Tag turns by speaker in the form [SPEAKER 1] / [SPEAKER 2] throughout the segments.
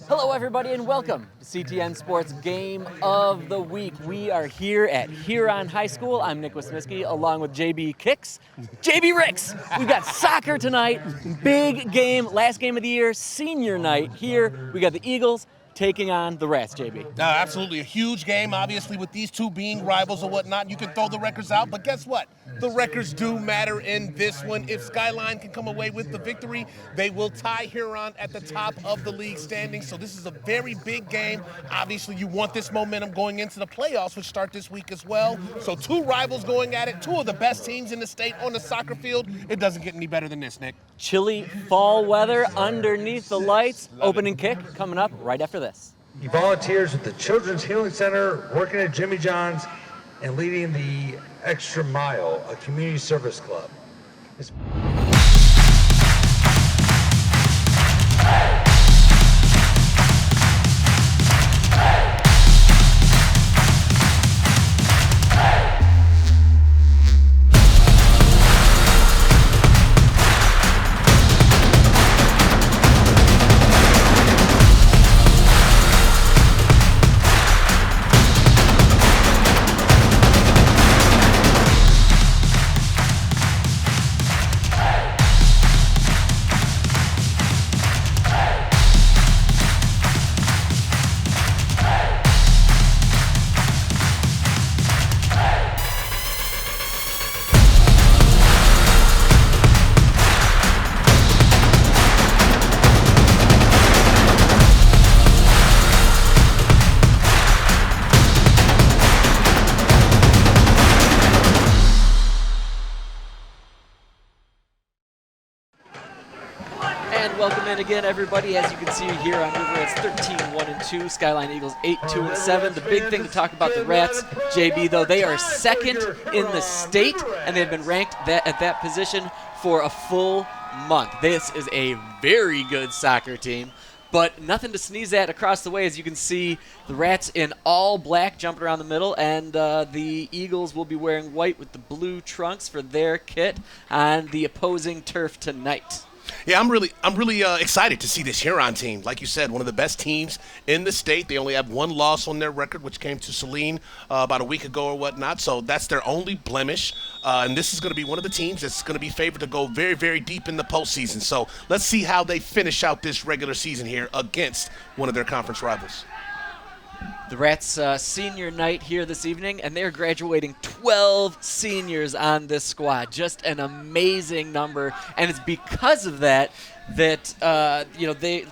[SPEAKER 1] Hello, everybody, and welcome to CTN Sports Game of the Week. We are here at Huron High School. I'm Nick Wisniewski, along with JB Kicks, JB Ricks. We've got soccer tonight, big game, last game of the year, senior night. Here we got the Eagles taking on the Rats, JB.
[SPEAKER 2] Absolutely a huge game, obviously, with these two being rivals or whatnot. You can throw the records out, but guess what? The records do matter in this one. If Skyline can come away with the victory, they will tie Huron at the top of the league standings. So this is a very big game. Obviously, you want this momentum going into the playoffs, which start this week as well. So two rivals going at it, two of the best teams in the state on the soccer field. It doesn't get any better than this, Nick.
[SPEAKER 1] Chilly fall weather underneath the lights. Opening kick coming up right after this.
[SPEAKER 3] He volunteers with the Children's Healing Center, working at Jimmy John's, and leading the Extra Mile, a community service club.
[SPEAKER 1] Welcome in again, everybody. As you can see here on River, it's 13-1-2. Skyline Eagles 8-2-7. The big thing to talk about the Rats, JB, though, they are second in the state, and they've been ranked at that position for a full month. This is a very good soccer team, but nothing to sneeze at across the way. As you can see, the Rats in all black jumping around the middle, and the Eagles will be wearing white with the blue trunks for their kit on the opposing turf tonight.
[SPEAKER 2] Yeah, I'm really excited to see this Huron team. Like you said, one of the best teams in the state. They only have one loss on their record, which came to Saline about a week ago or whatnot. So that's their only blemish. And this is going to be one of the teams that's going to be favored to go very, very deep in the postseason. So let's see how they finish out this regular season here against one of their conference rivals.
[SPEAKER 1] The Rats' senior night here this evening, and they're graduating 12 seniors on this squad. Just an amazing number, and it's because of that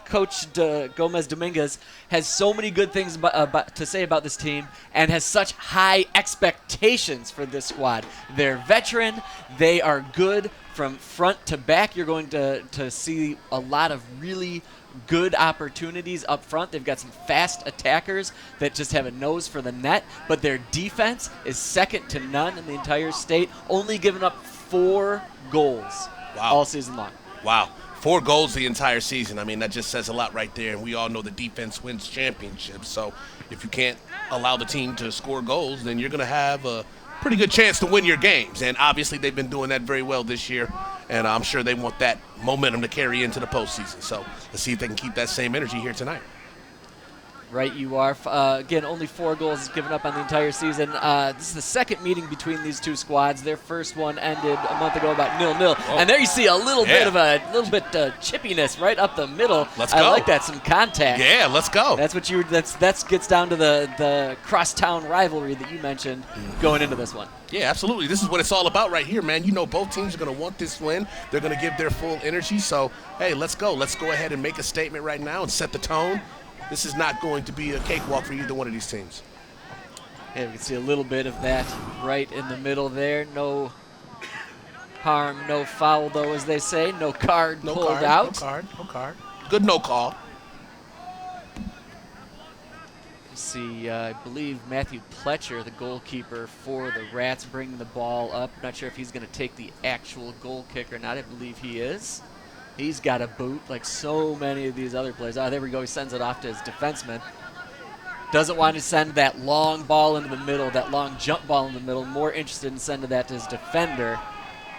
[SPEAKER 1] Coach Gomez Dominguez has so many good things to say about this team and has such high expectations for this squad. They're veteran. They are good from front to back. You're going to see a lot of really good opportunities up front. They've got some fast attackers that just have a nose for the net, but their defense is second to none in the entire state, only giving up 4 goals all season long.
[SPEAKER 2] Wow. 4 goals the entire season. I mean, that just says a lot right there, and we all know the defense wins championships. So if you can't allow the team to score goals, then you're going to have a pretty good chance to win your games. And obviously they've been doing that very well this year, and I'm sure they want that momentum to carry into the postseason. So let's see if they can keep that same energy here tonight.
[SPEAKER 1] Right, you are. Again, only 4 goals given up on the entire season. This is the second meeting between these two squads. Their first one ended a month ago about 0-0.
[SPEAKER 2] Oh.
[SPEAKER 1] And there you see a little bit of chippiness right up the middle.
[SPEAKER 2] Let's go.
[SPEAKER 1] I like that, some contact.
[SPEAKER 2] Yeah, let's go.
[SPEAKER 1] That's what that gets down to the crosstown rivalry that you mentioned going into this one.
[SPEAKER 2] Yeah, absolutely. This is what it's all about right here, man. You know both teams are going to want this win. They're going to give their full energy. So, hey, let's go. Let's go ahead and make a statement right now and set the tone. This is not going to be a cakewalk for either one of these teams.
[SPEAKER 1] Yeah, we can see a little bit of that right in the middle there. No harm, no foul, though, as they say. No card pulled out.
[SPEAKER 2] No card. Good no call.
[SPEAKER 1] You see, I believe Matthew Pletcher, the goalkeeper for the Rats, bringing the ball up. Not sure if he's going to take the actual goal kick or not. I believe he is. He's got a boot like so many of these other players. Oh, there we go. He sends it off to his defenseman. Doesn't want to send that long ball into the middle, that long jump ball in the middle. More interested in sending that to his defender.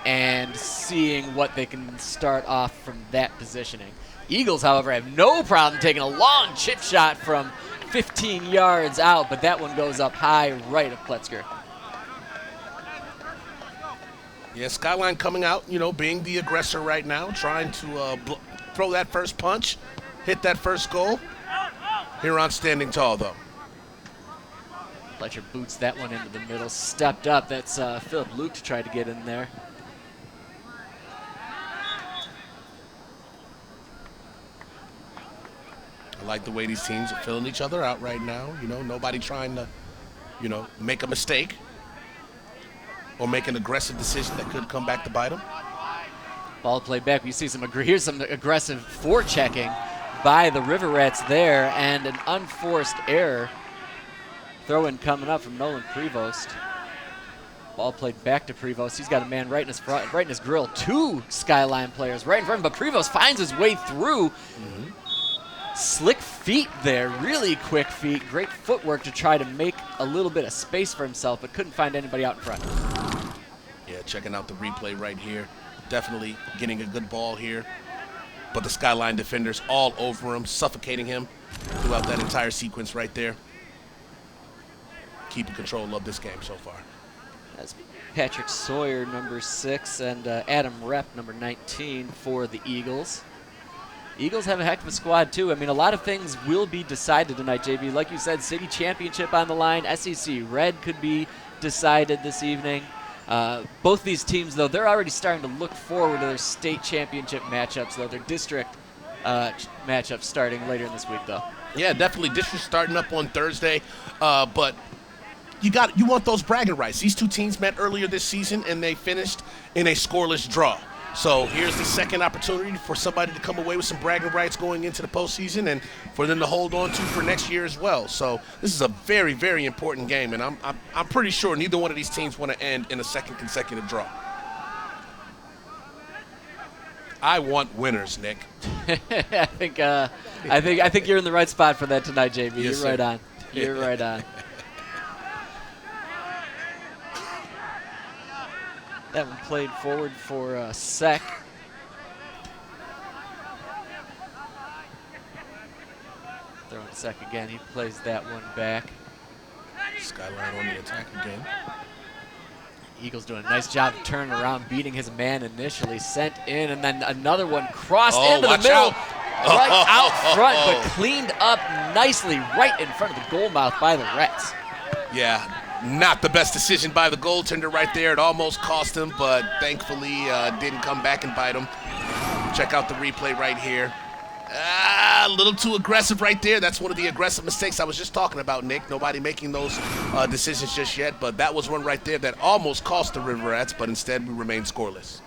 [SPEAKER 1] and seeing what they can start off from that positioning. Eagles, however, have no problem taking a long chip shot from 15 yards out, but that one goes up high right of Pletzker.
[SPEAKER 2] Yeah, Skyline coming out, being the aggressor right now, trying to throw that first punch, hit that first goal. Huron standing tall, though.
[SPEAKER 1] Fletcher boots that one into the middle, stepped up. That's Philip Luke to try to get in there.
[SPEAKER 2] I like the way these teams are filling each other out right now. Nobody trying to, make a mistake or make an aggressive decision that could come back to bite them.
[SPEAKER 1] Ball played back. We see here's some aggressive forechecking by the River Rats there, and an unforced error. Throw-in coming up from Nolan Prevost. Ball played back to Prevost. He's got a man right in his front, right in his grill. Two Skyline players right in front of him, but Prevost finds his way through. Slick feet there, really quick feet. Great footwork to try to make a little bit of space for himself, but couldn't find anybody out in front.
[SPEAKER 2] Yeah, checking out the replay right here. Definitely getting a good ball here. But the Skyline defenders all over him, suffocating him throughout that entire sequence right there. Keeping control of this game so far.
[SPEAKER 1] That's Patrick Sawyer, number 6, and Adam Rep, number 19 for the Eagles. Eagles have a heck of a squad, too. I mean, a lot of things will be decided tonight, JB. Like you said, city championship on the line. SEC Red could be decided this evening. Both these teams, though, they're already starting to look forward to their state championship matchups, though. Their district matchups starting later in this week, though.
[SPEAKER 2] Yeah, definitely. District starting up on Thursday, but you want those bragging rights. These two teams met earlier this season, and they finished in a scoreless draw. So here's the second opportunity for somebody to come away with some bragging rights going into the postseason, and for them to hold on to for next year as well. So this is a very, very important game, and I'm pretty sure neither one of these teams want to end in a second consecutive draw. I want winners, Nick.
[SPEAKER 1] I think you're in the right spot for that tonight, JB.
[SPEAKER 2] Yes,
[SPEAKER 1] you're
[SPEAKER 2] sir.
[SPEAKER 1] right on. You're right on. That one played forward for Sec. Throwing Sec again. He plays that one back.
[SPEAKER 2] Skyline on the attack again.
[SPEAKER 1] Eagles doing a nice job of turning around, beating his man initially, sent in, and then another one crossed into the middle, right out front, but cleaned up nicely right in front of the goal mouth by the Rats.
[SPEAKER 2] Yeah, not the best decision by the goaltender right there. It almost cost him, but thankfully didn't come back and bite him. Check out the replay right here. A little too aggressive right there. That's one of the aggressive mistakes I was just talking about, Nick. Nobody making those decisions just yet, but that was one right there that almost cost the River Rats, but instead we remained scoreless.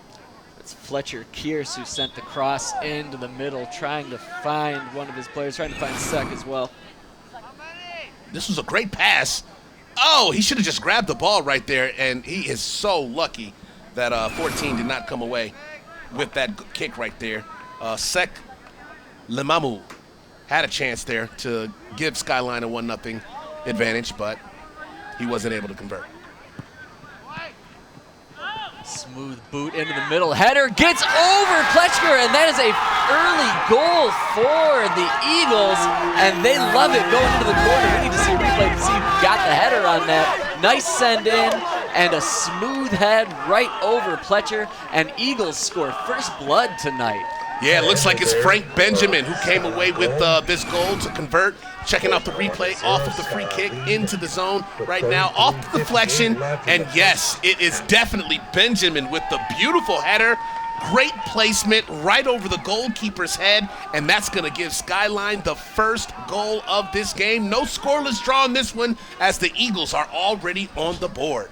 [SPEAKER 1] It's Fletcher Kearse who sent the cross into the middle, trying to find one of his players, trying to find Sec as well.
[SPEAKER 2] This was a great pass. Oh, he should have just grabbed the ball right there, and he is so lucky that 14 did not come away with that kick right there. Sec Limamu had a chance there to give Skyline a 1-0 advantage, but he wasn't able to convert.
[SPEAKER 1] Smooth boot into the middle. Header gets over Pletchker, and that is a early goal for the Eagles, and they love it going into the corner. We need to see a replay to see who got the header on that. Nice send in and a smooth head right over Pletcher, and Eagles score first blood tonight.
[SPEAKER 2] Yeah, it looks like it's Frank Benjamin who came away with this goal to convert. Checking out the replay off of the free kick into the zone right now, off the deflection. And yes, it is definitely Benjamin with the beautiful header. Great placement right over the goalkeeper's head, and that's going to give Skyline the first goal of this game. No scoreless draw in this one, as the Eagles are already on the board.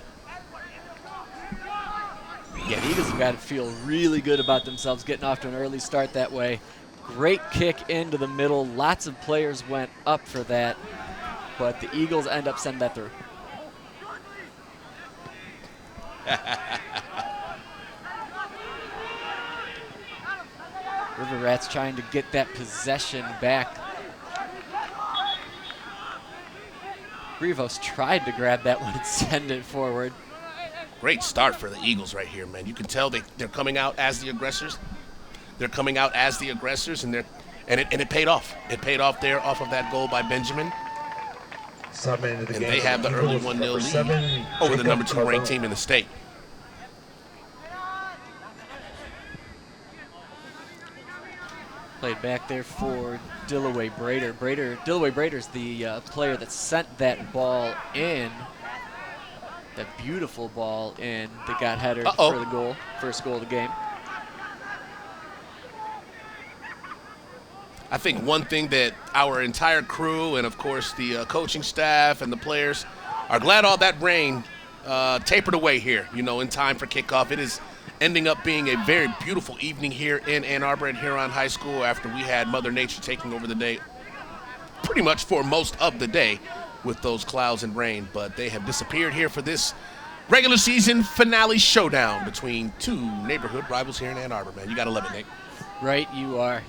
[SPEAKER 1] Yeah, the Eagles have got to feel really good about themselves getting off to an early start that way. Great kick into the middle. Lots of players went up for that, but the Eagles end up sending that through. River Rats trying to get that possession back. Prevost tried to grab that one and send it forward.
[SPEAKER 2] Great start for the Eagles right here, man. You can tell they're coming out as the aggressors. They're coming out as the aggressors, and it paid off. It paid off there off of that goal by Benjamin.
[SPEAKER 3] Subbing into the
[SPEAKER 2] And
[SPEAKER 3] game
[SPEAKER 2] they have the early 1-0 lead over the number 2 ranked team in the state.
[SPEAKER 1] Played back there for Dillaway Brader. Dillaway Brader's the player that sent that ball in. That beautiful ball in that got headed for the goal. First goal of the game.
[SPEAKER 2] I think one thing that our entire crew and, of course, the coaching staff and the players are glad all that rain tapered away here, in time for kickoff. It is ending up being a very beautiful evening here in Ann Arbor at Huron High School after we had Mother Nature taking over the day pretty much for most of the day with those clouds and rain. But they have disappeared here for this regular season finale showdown between two neighborhood rivals here in Ann Arbor, man. You got to love it, Nick.
[SPEAKER 1] Right, you are.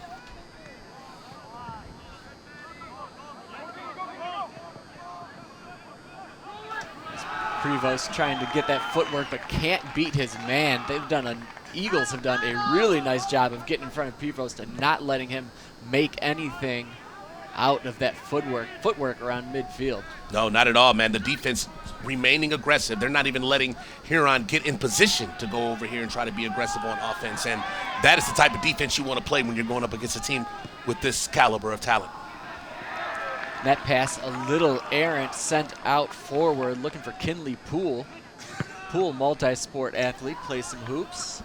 [SPEAKER 1] Prevost trying to get that footwork but can't beat his man. Eagles have done a really nice job of getting in front of Prevost and not letting him make anything out of that footwork around midfield.
[SPEAKER 2] No, not at all, man. The defense remaining aggressive. They're not even letting Huron get in position to go over here and try to be aggressive on offense. And that is the type of defense you want to play when you're going up against a team with this caliber of talent.
[SPEAKER 1] That pass a little errant, sent out forward, looking for Kinley Poole. Poole, multi-sport athlete, plays some hoops.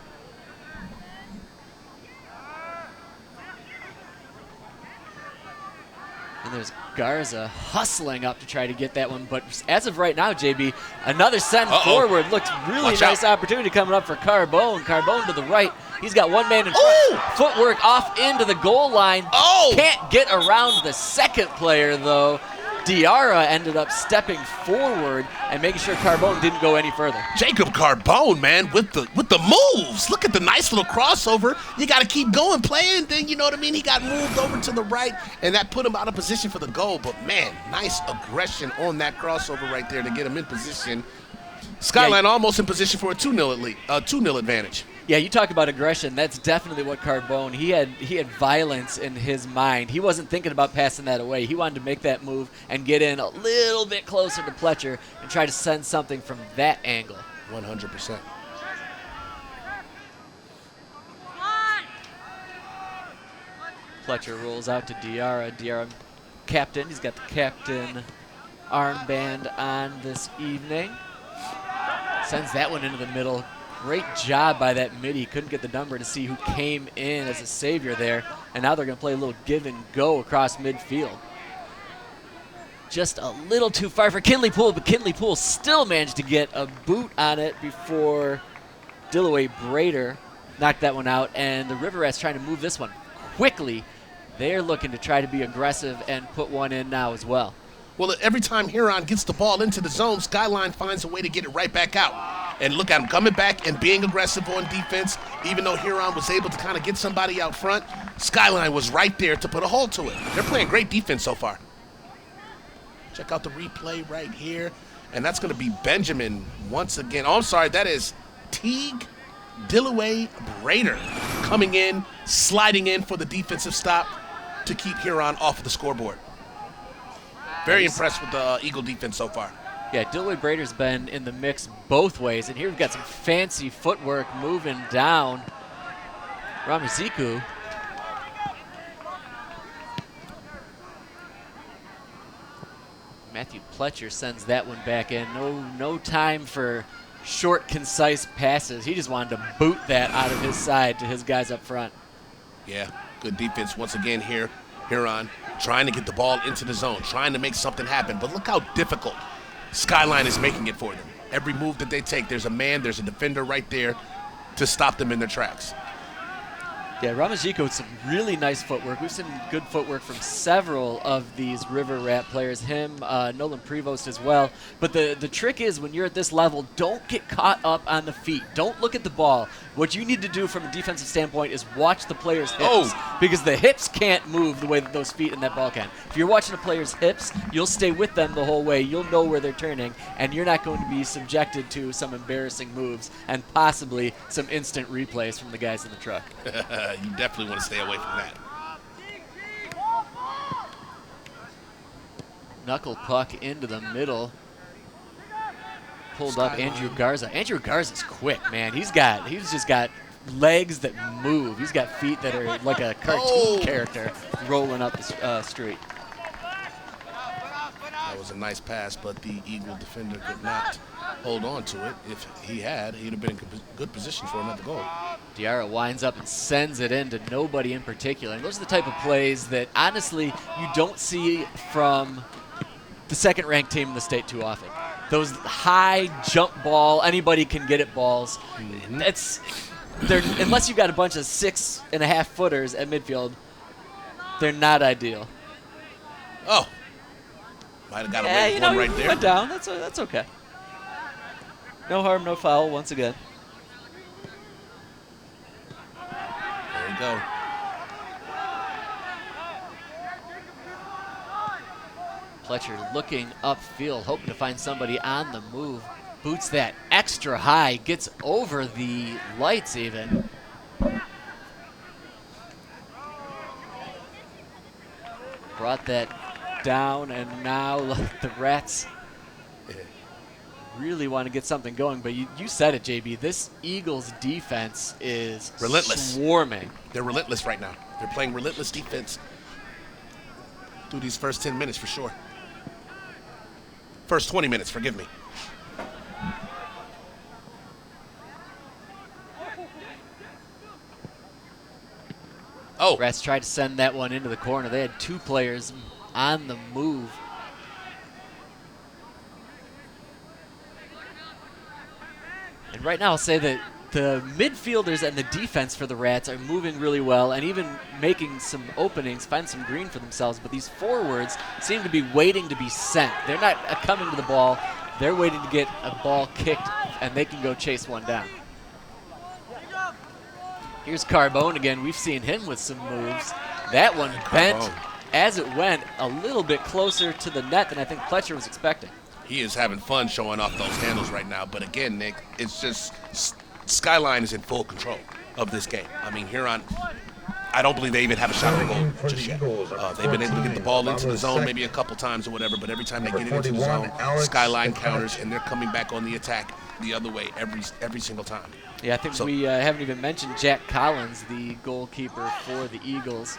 [SPEAKER 1] And there's Garza hustling up to try to get that one. But as of right now, JB, another send forward. Looks really nice opportunity coming up for Carbone. Carbone to the right. He's got one man in front. Footwork off into the goal line. Can't get around the second player, though. Diarra ended up stepping forward and making sure Carbone didn't go any further.
[SPEAKER 2] Jacob Carbone, man, with the moves. Look at the nice little crossover. You got to keep going, playing. Then, you know what I mean? He got moved over to the right, and that put him out of position for the goal. But, man, nice aggression on that crossover right there to get him in position. Skyline almost in position for a 2-0 advantage.
[SPEAKER 1] Yeah, you talk about aggression. That's definitely what Carbone. He had violence in his mind. He wasn't thinking about passing that away. He wanted to make that move and get in a little bit closer to Pletcher and try to send something from that angle.
[SPEAKER 2] 100%.
[SPEAKER 1] Pletcher rolls out to Diarra. Diarra, captain. He's got the captain armband on this evening. Sends that one into the middle. Great job by that midi. Couldn't get the number to see who came in as a savior there. And now they're going to play a little give and go across midfield. Just a little too far for Kinley Poole, but Kinley Poole still managed to get a boot on it before Dillaway Brader knocked that one out. And the River Rats trying to move this one quickly. They're looking to try to be aggressive and put one in now as well.
[SPEAKER 2] Well, every time Huron gets the ball into the zone, Skyline finds a way to get it right back out. And look at him coming back and being aggressive on defense. Even though Huron was able to kind of get somebody out front, Skyline was right there to put a hold to it. They're playing great defense so far. Check out the replay right here. And that's going to be Benjamin once again. Oh, I'm sorry, that is Teague Dillaway Brader coming in, sliding in for the defensive stop to keep Huron off of the scoreboard. Very impressed with the Eagle defense so far.
[SPEAKER 1] Yeah, Dillaway Brader's been in the mix both ways, and here we've got some fancy footwork moving down. Ramaziku. Matthew Pletcher sends that one back in. No time for short, concise passes. He just wanted to boot that out of his side to his guys up front.
[SPEAKER 2] Yeah, good defense once again here. Huron trying to get the ball into the zone, trying to make something happen. But look how difficult Skyline is making it for them. Every move that they take, there's a man, there's a defender right there to stop them in their tracks.
[SPEAKER 1] Yeah, Ramajiko with some really nice footwork. We've seen good footwork from several of these River Rat players, him, Nolan Prevost as well. But the trick is when you're at this level, don't get caught up on the feet. Don't look at the ball. What you need to do from a defensive standpoint is watch the player's hips because the hips can't move the way that those feet and that ball can. If you're watching a player's hips, you'll stay with them the whole way. You'll know where they're turning, and you're not going to be subjected to some embarrassing moves and possibly some instant replays from the guys in the truck.
[SPEAKER 2] You definitely want to stay away from that.
[SPEAKER 1] Knuckle puck into the middle. Pulled up
[SPEAKER 2] Skyline.
[SPEAKER 1] Andrew Garza. Andrew Garza's quick, man. He's just got legs that move. He's got feet that are like a cartoon character rolling up the street.
[SPEAKER 2] That was a nice pass, but the Eagle defender could not hold on to it. If he had, he'd have been in good position for him at the goal.
[SPEAKER 1] Diarra winds up and sends it into nobody in particular. And those are the type of plays that, honestly, you don't see from the second-ranked team in the state too often. Those high jump ball, anybody can get it balls. Unless you've got a bunch of 6.5-footers at midfield, they're not ideal.
[SPEAKER 2] Oh. Might have got away with one right there.
[SPEAKER 1] Went down. That's okay. No harm, no foul once again.
[SPEAKER 2] There you go.
[SPEAKER 1] Pletcher looking upfield, hoping to find somebody on the move. Boots that extra high, gets over the lights even. Brought that down, and now the Rats really want to get something going. But you said it, JB. This Eagles defense is
[SPEAKER 2] relentless.
[SPEAKER 1] Swarming.
[SPEAKER 2] They're relentless right now. They're playing relentless defense through these first 10 minutes for sure. First 20 minutes, forgive me. Oh.
[SPEAKER 1] Rats tried to send that one into the corner. They had two players on the move. And right now I'll say that the midfielders and the defense for the Rats are moving really well and even making some openings, find some green for themselves. But these forwards seem to be waiting to be sent. They're not coming to the ball. They're waiting to get a ball kicked, and they can go chase one down. Here's Carbone again. We've seen him with some moves. That one bent as it went a little bit closer to the net than I think Pletcher was expecting.
[SPEAKER 2] He is having fun showing off those handles right now. But again, Nick, it's just Skyline is in full control of this game. I mean, Huron, I don't believe they even have a shot on goal just yet. They've been able to get the ball into the zone maybe a couple times or whatever, but every time they get it into the zone, Skyline counters, and they're coming back on the attack the other way every single time.
[SPEAKER 1] Yeah, I think we haven't even mentioned Jack Collins, the goalkeeper for the Eagles.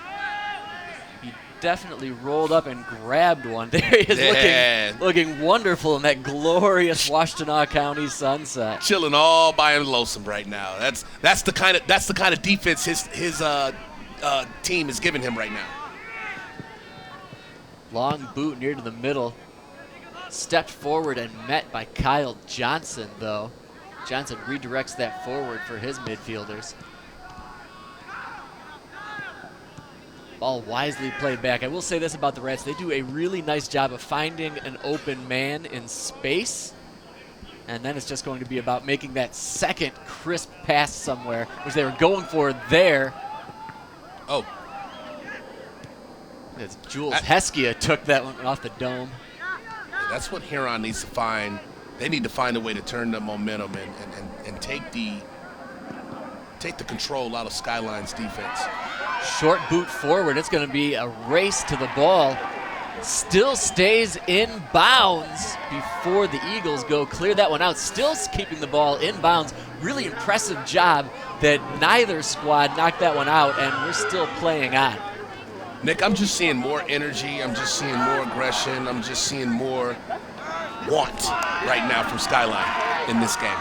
[SPEAKER 1] He definitely rolled up and grabbed one. There he is, looking wonderful in that glorious Washtenaw County sunset.
[SPEAKER 2] Chilling all by and lonesome right now. That's the kind of defense his team is giving him right now.
[SPEAKER 1] Long boot near to the middle. Stepped forward and met by Kyle Johnson, though. Johnson redirects that forward for his midfielders. Ball wisely played back. I will say this about the Rats. They do a really nice job of finding an open man in space. And then it's just going to be about making that second crisp pass somewhere, which they were going for there.
[SPEAKER 2] Oh.
[SPEAKER 1] As Jules Heskia took that one off the dome.
[SPEAKER 2] That's what Huron needs to find. They need to find a way to turn the momentum and take the control out of Skyline's defense.
[SPEAKER 1] Short boot forward. It's going to be a race to the ball. Still stays in bounds before the Eagles go clear that one out. Still keeping the ball in bounds. Really impressive job that neither squad knocked that one out, and we're still playing on.
[SPEAKER 2] Nick, I'm just seeing more energy. I'm just seeing more aggression. I'm just seeing more want right now from Skyline in this game.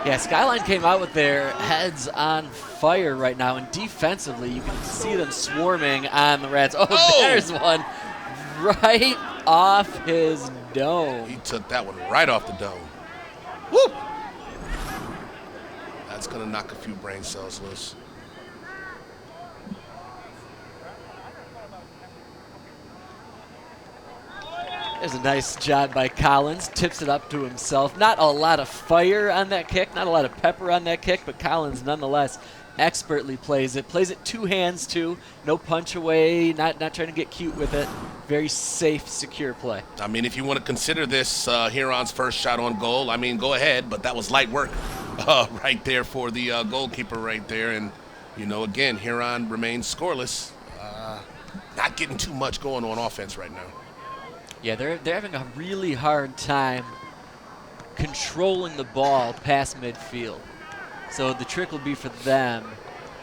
[SPEAKER 1] Yeah, Skyline came out with their heads on fire right now, and defensively you can see them swarming on the Rats. Oh, there's one right off his dome.
[SPEAKER 2] He took that one right off the dome. Woo! That's going to knock a few brain cells loose.
[SPEAKER 1] There's a nice job by Collins. Tips it up to himself. Not a lot of fire on that kick, not a lot of pepper on that kick, but Collins nonetheless expertly plays it. Plays it two hands too. No punch away, not trying to get cute with it. Very safe, secure play.
[SPEAKER 2] I mean, if you want to consider this Huron's first shot on goal, I mean, go ahead, but that was light work right there for the goalkeeper right there. And, you know, again, Huron remains scoreless. Not getting too much going on offense right now.
[SPEAKER 1] Yeah, they're having a really hard time controlling the ball past midfield. So the trick will be for them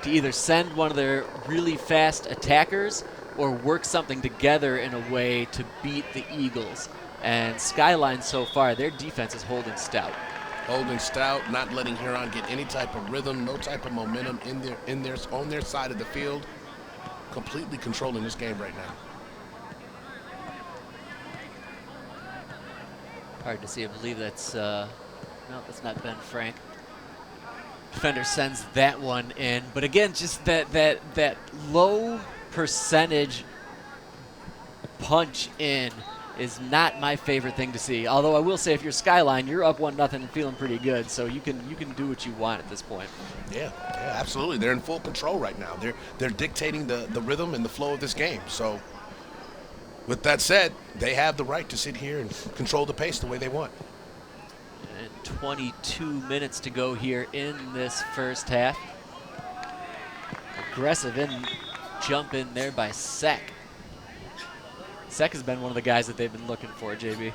[SPEAKER 1] to either send one of their really fast attackers or work something together in a way to beat the Eagles. And Skyline so far, their defense is holding stout.
[SPEAKER 2] Holding stout, not letting Huron get any type of rhythm, no type of momentum on their side of the field. Completely controlling this game right now.
[SPEAKER 1] Hard to see. I believe that's no, that's not Ben Frank. Defender sends that one in, but again, just that low percentage punch in is not my favorite thing to see. Although I will say, if you're Skyline, you're up 1-0 and feeling pretty good, so you can do what you want at this point.
[SPEAKER 2] Yeah, absolutely. They're in full control right now. They're dictating the rhythm and the flow of this game. So, with that said, they have the right to sit here and control the pace the way they want.
[SPEAKER 1] And 22 minutes to go here in this first half. Aggressive jump in there by Sek. Sek has been one of the guys that they've been looking for, JB.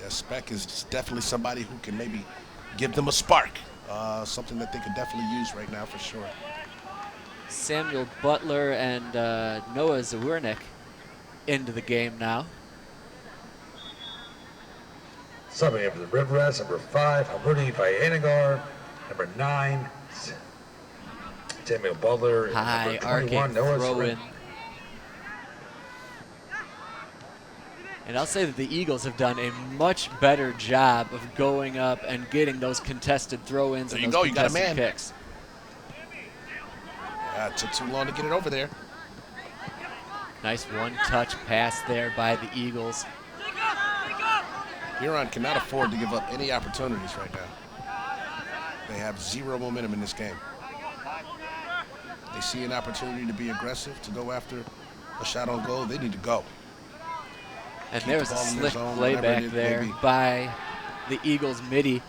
[SPEAKER 2] Yeah, Speck is definitely somebody who can maybe give them a spark. Something that they could definitely use right now for sure.
[SPEAKER 1] Samuel Butler and Noah Zawurnik into the game now.
[SPEAKER 3] Subbing up for the River Rats, number 5, Hamudi Vayanagar. Number 9, Samuel Butler.
[SPEAKER 1] High
[SPEAKER 3] Number
[SPEAKER 1] arcing
[SPEAKER 3] 21, Noah
[SPEAKER 1] throw in.
[SPEAKER 3] Zawurnik.
[SPEAKER 1] And I'll say that the Eagles have done a much better job of going up and getting those contested throw-ins and those contested kicks.
[SPEAKER 2] Yeah, it took too long to get it over there.
[SPEAKER 1] Nice one-touch pass there by the Eagles.
[SPEAKER 2] Huron cannot afford to give up any opportunities right now. They have zero momentum in this game. They see an opportunity to be aggressive, to go after a shot on goal. They need to go.
[SPEAKER 1] And
[SPEAKER 2] Keep
[SPEAKER 1] there
[SPEAKER 2] the
[SPEAKER 1] was a
[SPEAKER 2] ball in their
[SPEAKER 1] slick
[SPEAKER 2] zone,
[SPEAKER 1] play
[SPEAKER 2] whatever
[SPEAKER 1] back
[SPEAKER 2] it
[SPEAKER 1] there
[SPEAKER 2] may be.
[SPEAKER 1] by the Eagles midi.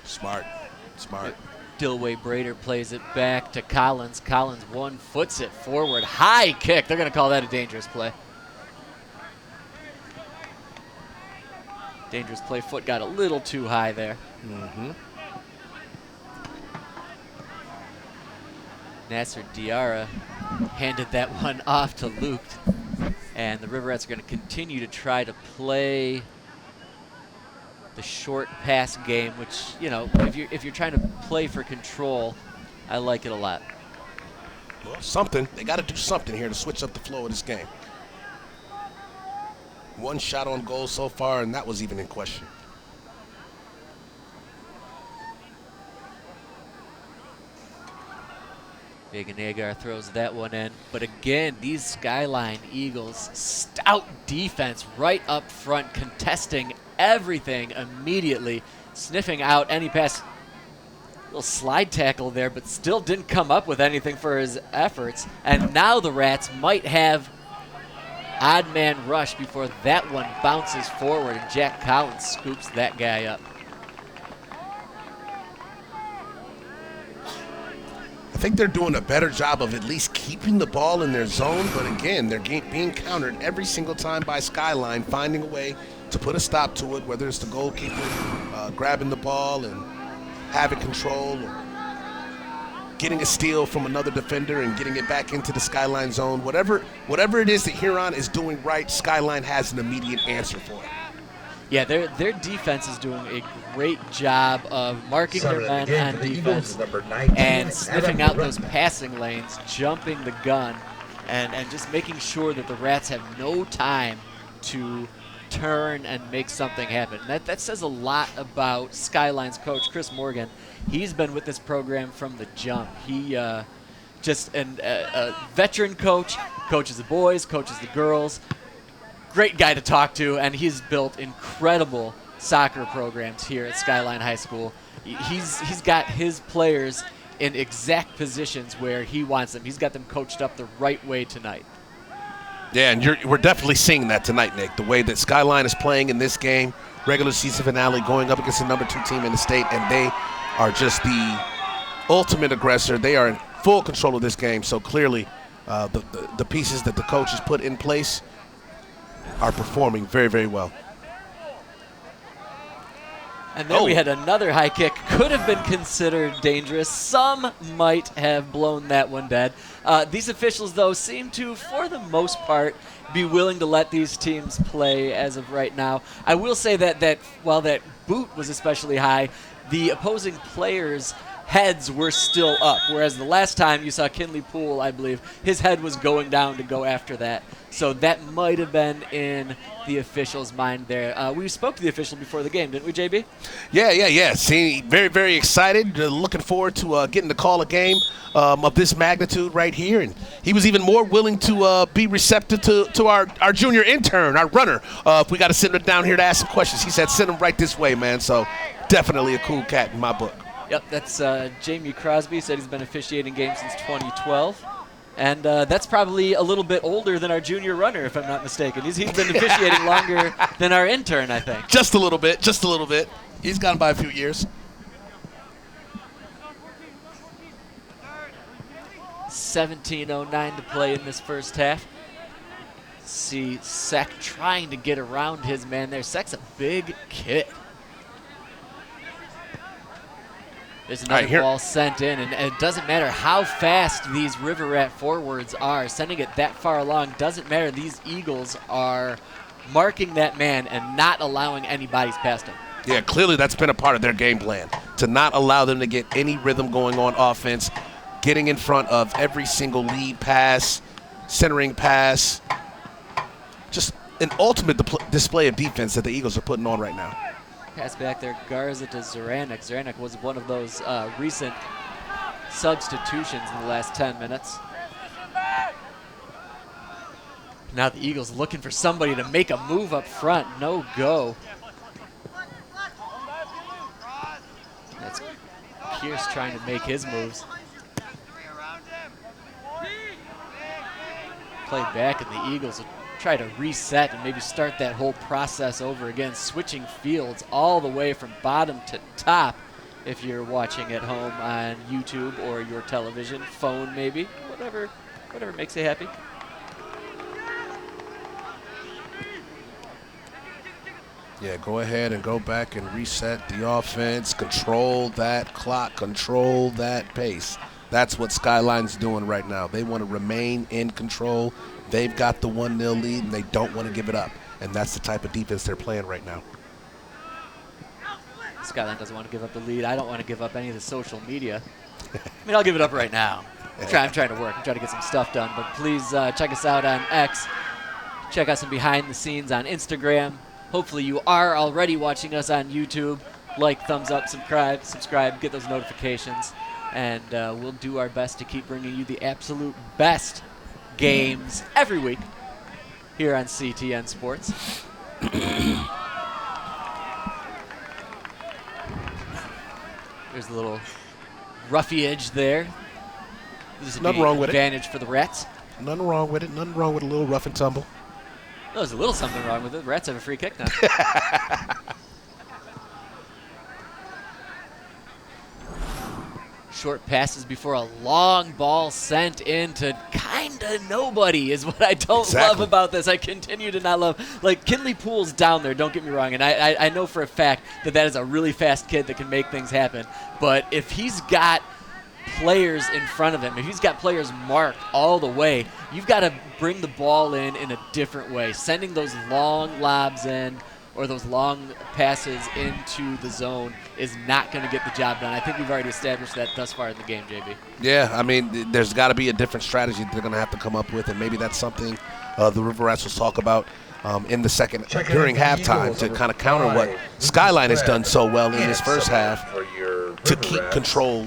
[SPEAKER 2] Smart.
[SPEAKER 1] Dilway Brader plays it back to Collins. Collins one-foots it forward. High kick. They're going to call that a dangerous play. Dangerous play. Foot got a little too high there.
[SPEAKER 2] Mm-hmm.
[SPEAKER 1] Nasser Diarra handed that one off to Luke. And the River Rats are going to continue to try to play the short pass game, which, you know, if you're trying to play for control, I like it a lot.
[SPEAKER 2] Well, something. They got to do something here to switch up the flow of this game. One shot on goal so far, and that was even in question.
[SPEAKER 1] Vaganegar throws that one in. But again, these Skyline Eagles, stout defense right up front, contesting everything immediately, sniffing out any pass. Little slide tackle there, but still didn't come up with anything for his efforts. And now the Rats might have odd man rush before that one bounces forward, and Jack Collins scoops that guy up.
[SPEAKER 2] I think they're doing a better job of at least keeping the ball in their zone, but again, they're being countered every single time by Skyline, finding a way to put a stop to it, whether it's the goalkeeper grabbing the ball and having control, or getting a steal from another defender and getting it back into the Skyline zone. Whatever it is that Huron is doing right, Skyline has an immediate answer for it.
[SPEAKER 1] Yeah, their defense is doing a great job of marking their men on defense and sniffing out those passing lanes, jumping the gun, and just making sure that the Rats have no time to turn and make something happen. That says a lot about Skyline's coach, Chris Morgan. He's been with this program from the jump. He just a veteran coach, coaches the boys, coaches the girls. Great guy to talk to, and he's built incredible soccer programs here at Skyline High School. He's got his players in exact positions where he wants them. He's got them coached up the right way tonight.
[SPEAKER 2] Yeah, and we're definitely seeing that tonight, Nick. The way that Skyline is playing in this game, regular season finale, going up against the number 2 team in the state, and they are just the ultimate aggressor. They are in full control of this game, so clearly the pieces that the coach has put in place are performing very, very well.
[SPEAKER 1] And then we had another high kick. Could have been considered dangerous. Some might have blown that one dead. These officials, though, seem to, for the most part, be willing to let these teams play as of right now. I will say that while that boot was especially high, the opposing players' heads were still up, whereas the last time you saw Kinley Poole, I believe, his head was going down to go after that. So that might have been in the official's mind there. We spoke to the official before the game, didn't we, JB?
[SPEAKER 2] Yeah. See, very, very excited. Looking forward to getting to call a game of this magnitude right here. And he was even more willing to be receptive to our junior intern, our runner. If we got to send him down here to ask some questions, he said, send him right this way, man. So definitely a cool cat in my book.
[SPEAKER 1] Yep, that's Jamie Crosby. Said he's been officiating games since 2012. And that's probably a little bit older than our junior runner, if I'm not mistaken. He's been officiating longer than our intern, I think.
[SPEAKER 2] Just a little bit. He's gone by a few years.
[SPEAKER 1] 17:09 to play in this first half. See Sek trying to get around his man there. Sek's a big kid. There's another ball sent in, and it doesn't matter how fast these River Rat forwards are. Sending it that far along doesn't matter. These Eagles are marking that man and not allowing any bodies past him.
[SPEAKER 2] Yeah, clearly that's been a part of their game plan, to not allow them to get any rhythm going on offense, getting in front of every single lead pass, centering pass. Just an ultimate display of defense that the Eagles are putting on right now.
[SPEAKER 1] Pass back there, Garza to Zaranek. Zaranek was one of those recent substitutions in the last 10 minutes. Now the Eagles looking for somebody to make a move up front. No go. That's Pierce trying to make his moves. Play back, and the Eagles will try to reset and maybe start that whole process over again, switching fields all the way from bottom to top if you're watching at home on YouTube or your television, phone maybe, whatever makes you happy.
[SPEAKER 2] Yeah, go ahead and go back and reset the offense, control that clock, control that pace. That's what Skyline's doing right now. They want to remain in control. They've got the 1-0 lead, and they don't want to give it up. And that's the type of defense they're playing right now.
[SPEAKER 1] Skyline doesn't want to give up the lead. I don't want to give up any of the social media. I mean, I'll give it up right now. I'm trying to work. I'm trying to get some stuff done. But please check us out on X. Check out some behind the scenes on Instagram. Hopefully you are already watching us on YouTube. Like, thumbs up, subscribe, get those notifications. And we'll do our best to keep bringing you the absolute best games every week here on CTN Sports. There's a little roughage there. This
[SPEAKER 2] Nothing wrong with it.
[SPEAKER 1] Advantage for the Rats.
[SPEAKER 2] Nothing wrong with it. Nothing wrong with a little rough and tumble.
[SPEAKER 1] Well, there's a little something wrong with it. The Rats have a free kick now. Short passes before a long ball sent into kind of nobody is what I don't love about this. I continue to not love. Like, Kinley Poole's down there, don't get me wrong, and I know for a fact that is a really fast kid that can make things happen. But if he's got players in front of him, if he's got players marked all the way, you've got to bring the ball in a different way. Sending those long lobs in or those long passes into the zone is not going to get the job done. I think we've already established that thus far in the game, JB.
[SPEAKER 2] Yeah, I mean, there's got to be a different strategy they're going to have to come up with, and maybe that's something the River Rats will talk about in the second, during halftime, to kind of counter what Skyline has done so well in this first half to keep control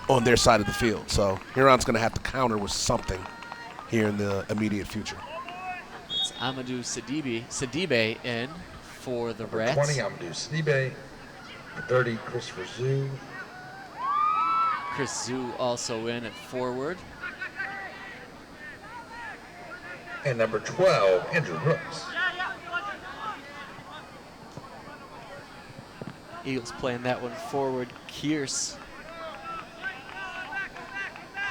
[SPEAKER 2] on their side of the field. So Huron's going to have to counter with something here in the immediate future.
[SPEAKER 1] It's Amadou Sidibe in for the
[SPEAKER 3] Number
[SPEAKER 1] Rats.
[SPEAKER 3] 20, Amadou Sidibe. The 30, Christopher Zhu.
[SPEAKER 1] Chris Zhu also in at forward.
[SPEAKER 3] And number 12, Andrew Brooks.
[SPEAKER 1] Eagles playing that one forward. Kearse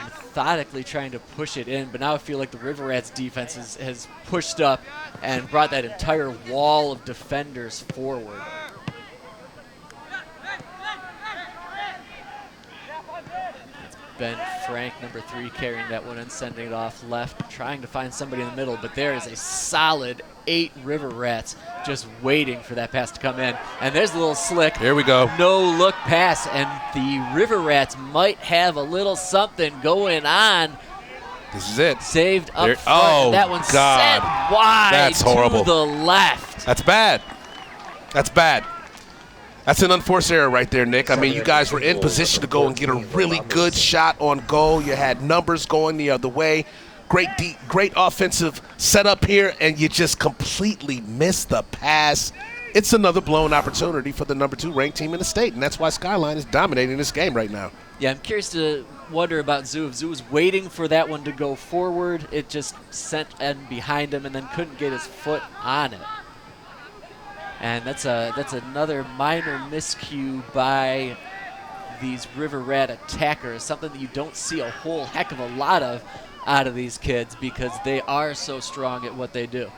[SPEAKER 1] methodically trying to push it in, but now I feel like the River Rats defense has pushed up and brought that entire wall of defenders forward. Ben Frank, number 3, carrying that one and sending it off left, trying to find somebody in the middle, but there is a solid 8 River Rats just waiting for that pass to come in. And there's a little slick.
[SPEAKER 2] Here we go.
[SPEAKER 1] No-look pass, and the River Rats might have a little something going on.
[SPEAKER 2] This is it.
[SPEAKER 1] Saved up front.
[SPEAKER 2] Oh,
[SPEAKER 1] That one's
[SPEAKER 2] God.
[SPEAKER 1] sent wide
[SPEAKER 2] That's horrible.
[SPEAKER 1] to the left.
[SPEAKER 2] That's bad. That's bad. That's an unforced error right there, Nick. I mean, you guys were in position to go and get a really good shot on goal. You had numbers going the other way. Great offensive setup here, and you just completely missed the pass. It's another blown opportunity for the number 2 ranked team in the state, and that's why Skyline is dominating this game right now.
[SPEAKER 1] Yeah, I'm curious to wonder about Zhu. If Zhu was waiting for that one to go forward, it just sent in behind him and then couldn't get his foot on it. And that's another minor miscue by these River Rat attackers, something that you don't see a whole heck of a lot of out of these kids because they are so strong at what they do.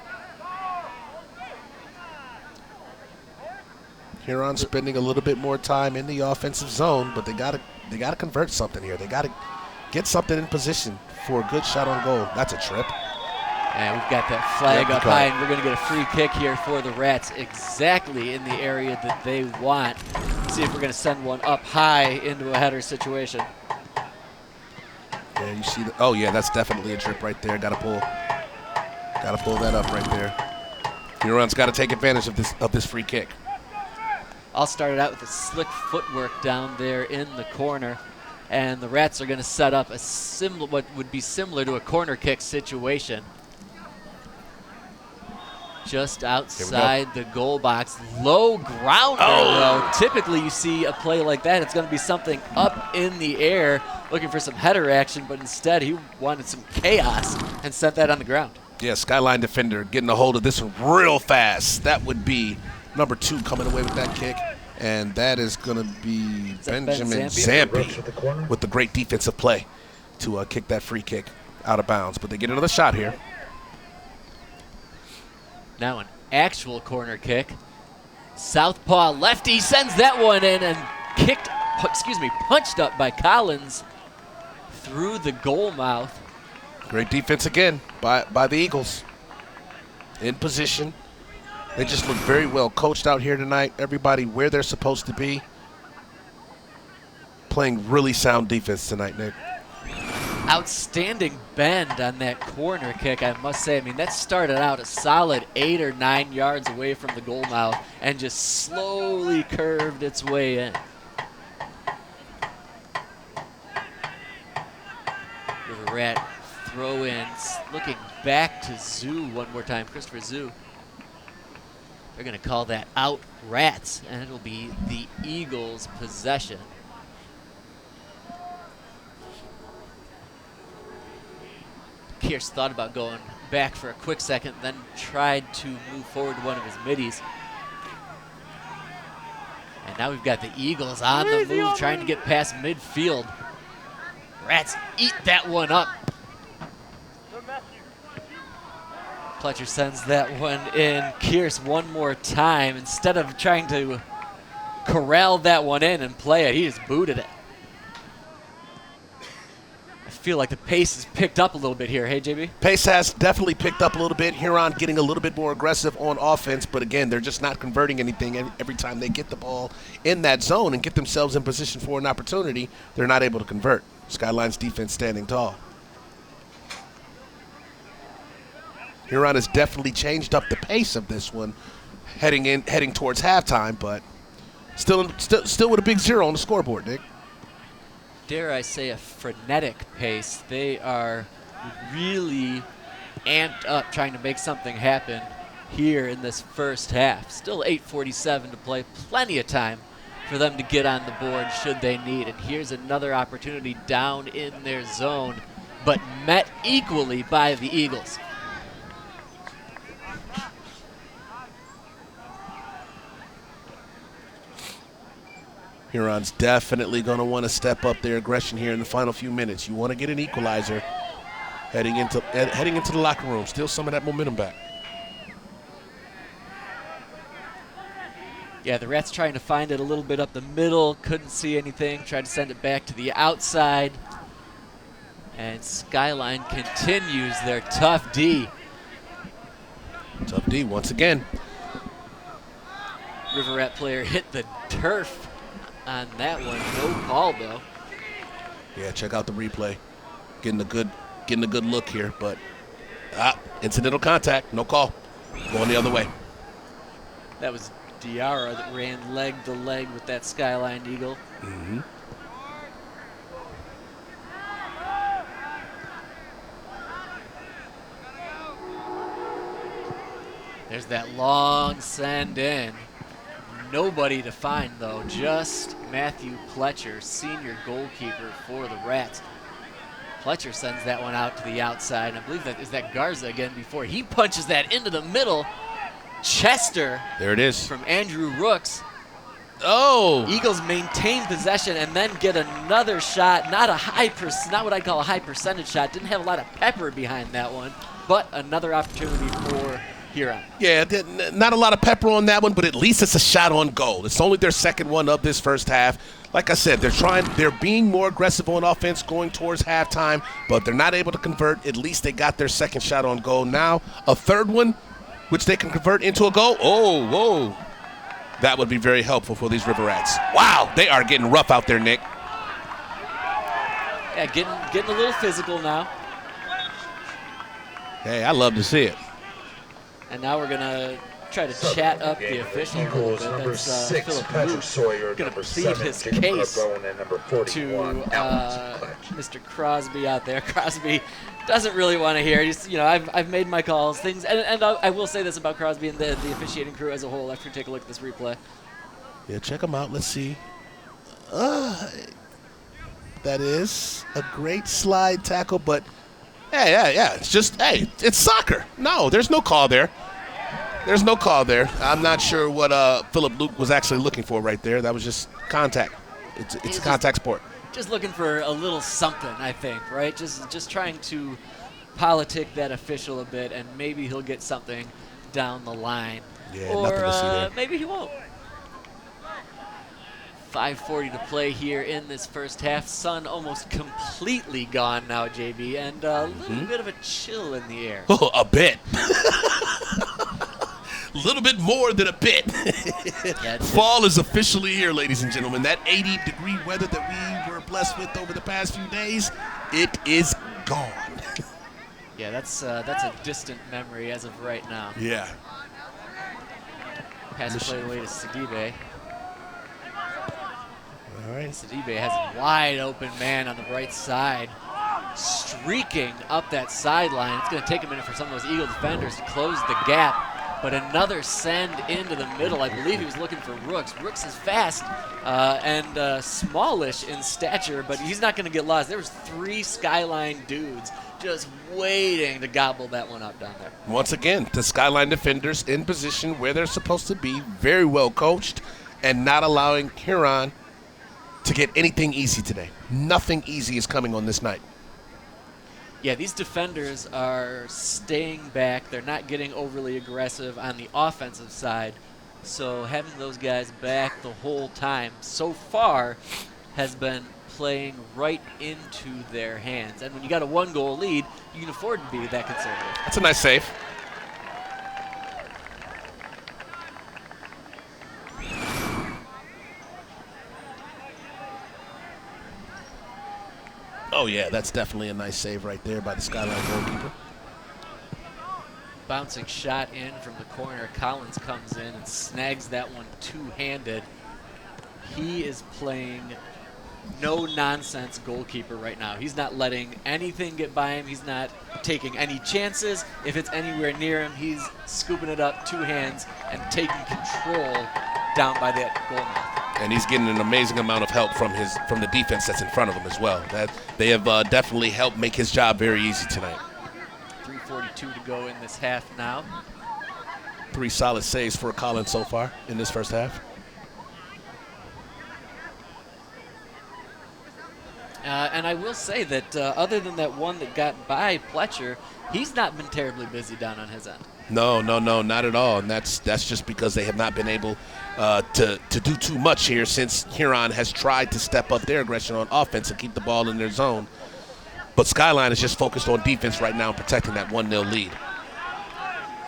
[SPEAKER 2] Huron spending a little bit more time in the offensive zone, but they gotta convert something here. They gotta get something in position for a good shot on goal. That's a trip.
[SPEAKER 1] And we've got that flag up high, and we're going to get a free kick here for the Rats exactly in the area that they want. See if we're going to send one up high into a header situation.
[SPEAKER 2] Yeah, you see the, oh yeah, that's definitely a trip right there. Gotta pull that up right there. Huron's got to take advantage of this free kick.
[SPEAKER 1] I'll start it out with a slick footwork down there in the corner, and the Rats are going to set up a what would be similar to a corner kick situation. Just outside the goal box. Low grounder, though. Typically, you see a play like that, it's going to be something up in the air, looking for some header action, but instead he wanted some chaos and sent that on the ground.
[SPEAKER 2] Yeah, Skyline defender getting a hold of this one real fast. That would be number 2 coming away with that kick, and that is going to be Benjamin Zampi with the great defensive play to kick that free kick out of bounds. But they get another shot here.
[SPEAKER 1] Now an actual corner kick. Southpaw lefty sends that one in and punched up by Collins through the goal mouth.
[SPEAKER 2] Great defense again by the Eagles. In position. They just look very well coached out here tonight. Everybody where they're supposed to be. Playing really sound defense tonight, Nick.
[SPEAKER 1] Outstanding bend on that corner kick, I must say. I mean, that started out a solid 8 or 9 yards away from the goal mouth and just slowly curved its way in. River Rat throw in, looking back to Zhu one more time, Christopher Zhu. They're going to call that out Rats, and it'll be the Eagles' possession. Kearse thought about going back for a quick second, then tried to move forward to one of his middies. And now we've got the Eagles on the move, trying to get past midfield. Rats eat that one up. Pletcher sends that one in. Kearse one more time. Instead of trying to corral that one in and play it, he just booted it. I feel like the pace has picked up a little bit here. Hey, JB?
[SPEAKER 2] Pace has definitely picked up a little bit. Huron getting a little bit more aggressive on offense, but again, they're just not converting anything. Every time they get the ball in that zone and get themselves in position for an opportunity, they're not able to convert. Skyline's defense standing tall. Huron has definitely changed up the pace of this one, heading towards halftime, but still with a big 0 on the scoreboard, Nick.
[SPEAKER 1] dare I say, a frenetic pace. They are really amped up trying to make something happen here in this first half. Still 8:47 to play. Plenty of time for them to get on the board should they need. And here's another opportunity down in their zone, but met equally by the Eagles.
[SPEAKER 2] Huron's definitely going to want to step up their aggression here in the final few minutes. You want to get an equalizer heading into the locker room. Steal some of that momentum back.
[SPEAKER 1] Yeah, the Rats trying to find it a little bit up the middle. Couldn't see anything. Tried to send it back to the outside. And Skyline continues their tough D.
[SPEAKER 2] Tough D once again.
[SPEAKER 1] River Rat player hit the turf on that one. No call, though.
[SPEAKER 2] Yeah, check out the replay. Getting a good look here, but incidental contact, no call. Going the other way.
[SPEAKER 1] That was Diarra that ran leg to leg with that Skyline Eagle.
[SPEAKER 2] Mm-hmm.
[SPEAKER 1] There's that long send in. Nobody to find, though. Just Matthew Pletcher, senior goalkeeper for the Rats. Pletcher sends that one out to the outside. And I believe that is that Garza again before he punches that into the middle. Chester.
[SPEAKER 2] There it is.
[SPEAKER 1] From Andrew Rooks.
[SPEAKER 2] Oh!
[SPEAKER 1] Eagles maintain possession and then get another shot. Not what I'd call a high percentage shot. Didn't have a lot of pepper behind that one, but another opportunity for Huron.
[SPEAKER 2] Yeah, not a lot of pepper on that one, but at least it's a shot on goal. It's only their second one of this first half. Like I said, they're being more aggressive on offense going towards halftime, but they're not able to convert. At least they got their second shot on goal. Now a third one, which they can convert into a goal. Oh, whoa. That would be very helpful for these River Rats. Wow, they are getting rough out there, Nick.
[SPEAKER 1] Yeah, getting a little physical now.
[SPEAKER 2] Hey, I love to see it.
[SPEAKER 1] And now we're going to try to chat up the official a little bit.
[SPEAKER 3] Number
[SPEAKER 1] That's
[SPEAKER 3] 6,
[SPEAKER 1] Philip
[SPEAKER 3] Patrick
[SPEAKER 1] Luke
[SPEAKER 3] Sawyer.
[SPEAKER 1] going to
[SPEAKER 3] Number
[SPEAKER 1] plead
[SPEAKER 3] 7,
[SPEAKER 1] his
[SPEAKER 3] Jacob
[SPEAKER 1] case
[SPEAKER 3] Carbone, and number 41,
[SPEAKER 1] to
[SPEAKER 3] Alex Pletcher.
[SPEAKER 1] Mr. Crosby out there. Crosby doesn't really want to hear. He's, I've made my calls. Things, and I will say this about Crosby and the officiating crew as a whole after you take a look at this replay.
[SPEAKER 2] Yeah, check them out. Let's see. That is a great slide tackle, but yeah. It's just, it's soccer. No, there's no call there. There's no call there. I'm not sure what Philip Luke was actually looking for right there. That was just contact. It's a contact sport.
[SPEAKER 1] Just looking for a little something, I think, right? Just trying to politic that official a bit, and maybe he'll get something down the line.
[SPEAKER 2] Yeah,
[SPEAKER 1] or
[SPEAKER 2] nothing to see there.
[SPEAKER 1] Maybe he won't. 5:40 to play here in this first half. Sun almost completely gone now, JB, and a little bit of a chill in the air.
[SPEAKER 2] Oh, a bit. A little bit more than a bit.
[SPEAKER 1] Yeah,
[SPEAKER 2] Fall is officially here, ladies and gentlemen. That 80-degree weather that we were blessed with over the past few days, it is gone.
[SPEAKER 1] Yeah, that's a distant memory as of right now.
[SPEAKER 2] Yeah.
[SPEAKER 1] Pass play away to Sidibe.
[SPEAKER 2] All right.
[SPEAKER 1] Sidibe has a wide open man on the right side, streaking up that sideline. It's going to take a minute for some of those Eagle defenders to close the gap, but another send into the middle. I believe he was looking for Rooks. Rooks is fast and smallish in stature, but he's not going to get lost. There was 3 Skyline dudes just waiting to gobble that one up down there.
[SPEAKER 2] Once again, the Skyline defenders in position where they're supposed to be, very well coached, and not allowing Huron to get anything easy today. Nothing easy is coming on this night.
[SPEAKER 1] Yeah, these defenders are staying back. They're not getting overly aggressive on the offensive side. So having those guys back the whole time so far has been playing right into their hands. And when you got a 1-goal lead, you can afford to be that conservative.
[SPEAKER 2] That's a nice save. Oh, yeah, that's definitely a nice save right there by the Skyline goalkeeper.
[SPEAKER 1] Bouncing shot in from the corner. Collins comes in and snags that one two-handed. He is playing no-nonsense goalkeeper right now. He's not letting anything get by him. He's not taking any chances. If it's anywhere near him, he's scooping it up 2 hands and taking control down by that goal mouth.
[SPEAKER 2] And he's getting an amazing amount of help from the defense that's in front of him as well. That they have definitely helped make his job very easy tonight.
[SPEAKER 1] 3:42 to go in this half now.
[SPEAKER 2] 3 solid saves for Collins so far in this first half.
[SPEAKER 1] And I will say that other than that one that got by Pletcher, he's not been terribly busy down on his end.
[SPEAKER 2] No, not at all. And that's just because they have not been able to do too much here since Huron has tried to step up their aggression on offense and keep the ball in their zone. But Skyline is just focused on defense right now and protecting that 1-0 lead.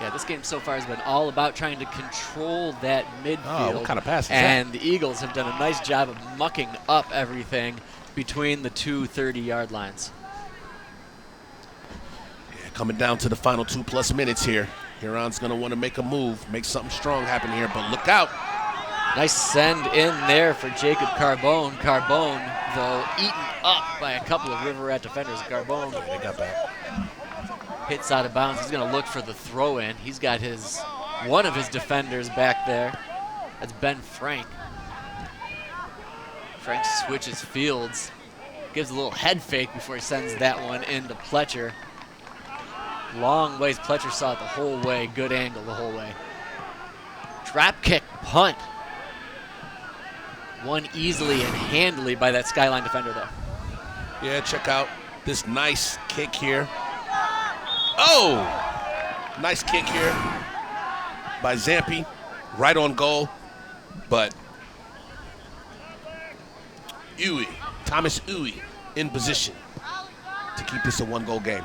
[SPEAKER 1] Yeah, this game so far has been all about trying to control that midfield.
[SPEAKER 2] Oh, what kind of pass is
[SPEAKER 1] and the Eagles have done a nice job of mucking up everything between the 2 30-yard lines.
[SPEAKER 2] Yeah, coming down to the final 2+ minutes here. Huron's going to want to make a move, make something strong happen here, but look out.
[SPEAKER 1] Nice send in there for Jacob Carbone. Carbone, though, eaten up by a couple of River Rat defenders. Carbone
[SPEAKER 2] They got back.
[SPEAKER 1] hits out of bounds. He's going to look for the throw-in. He's got one of his defenders back there. That's Ben Frank. Frank switches fields, gives a little head fake before he sends that one into Pletcher. Long ways. Pletcher saw it the whole way. Good angle the whole way. Drop kick punt. Won easily and handily by that Skyline defender, though.
[SPEAKER 2] Yeah, check out this nice kick here. Oh! Nice kick here by Zampi. Right on goal. But Thomas Uwe in position to keep this a 1-goal game.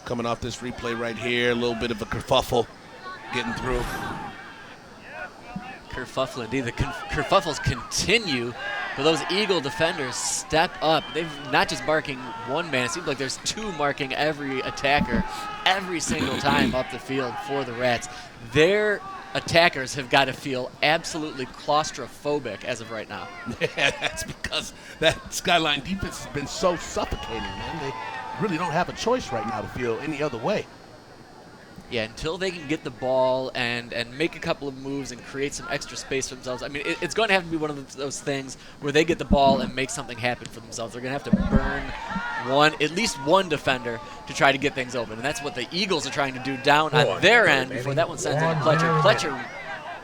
[SPEAKER 2] Coming off this replay right here, a little bit of a kerfuffle getting through.
[SPEAKER 1] Kerfuffle indeed. The kerfuffles continue, but those Eagle defenders step up. They've not just marking one man. It seems like there's 2 marking every attacker every single time up the field for the Rats. Their attackers have got to feel absolutely claustrophobic as of right now.
[SPEAKER 2] Yeah, that's because that Skyline defense has been so suffocating, man. They really don't have a choice right now to feel any other way.
[SPEAKER 1] Yeah, until they can get the ball and make a couple of moves and create some extra space for themselves. I mean, it's going to have to be one of those things where they get the ball and make something happen for themselves. They're going to have to burn at least one defender to try to get things open. And that's what the Eagles are trying to do down on their end before that one sends into Pletcher. Pletcher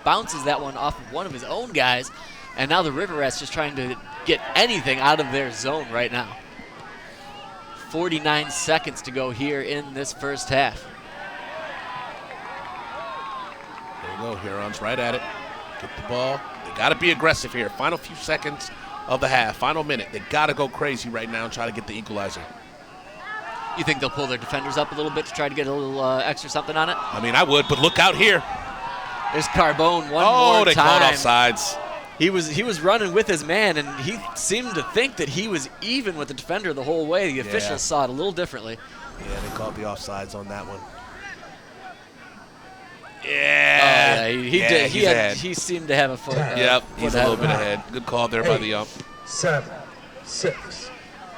[SPEAKER 1] bounces that one off of one of his own guys, and now the River Rats just trying to get anything out of their zone right now. 49 seconds to go here in this first half.
[SPEAKER 2] There you go, Huron's right at it. Get the ball. They got to be aggressive here. Final few seconds of the half, final minute. They got to go crazy right now and try to get the equalizer.
[SPEAKER 1] You think they'll pull their defenders up a little bit to try to get a little extra something on it?
[SPEAKER 2] I mean, I would, but look out here.
[SPEAKER 1] There's Carbone one more time.
[SPEAKER 2] Oh, they called offsides.
[SPEAKER 1] He was running with his man, and he seemed to think that he was even with the defender the whole way. The officials saw it a little differently.
[SPEAKER 2] Yeah, they called the offsides on that one. Yeah.
[SPEAKER 1] Oh, yeah, he did. He seemed to have a foot.
[SPEAKER 2] Yep, he's a little bit ahead. Good call there by the ump.
[SPEAKER 3] 7, 6.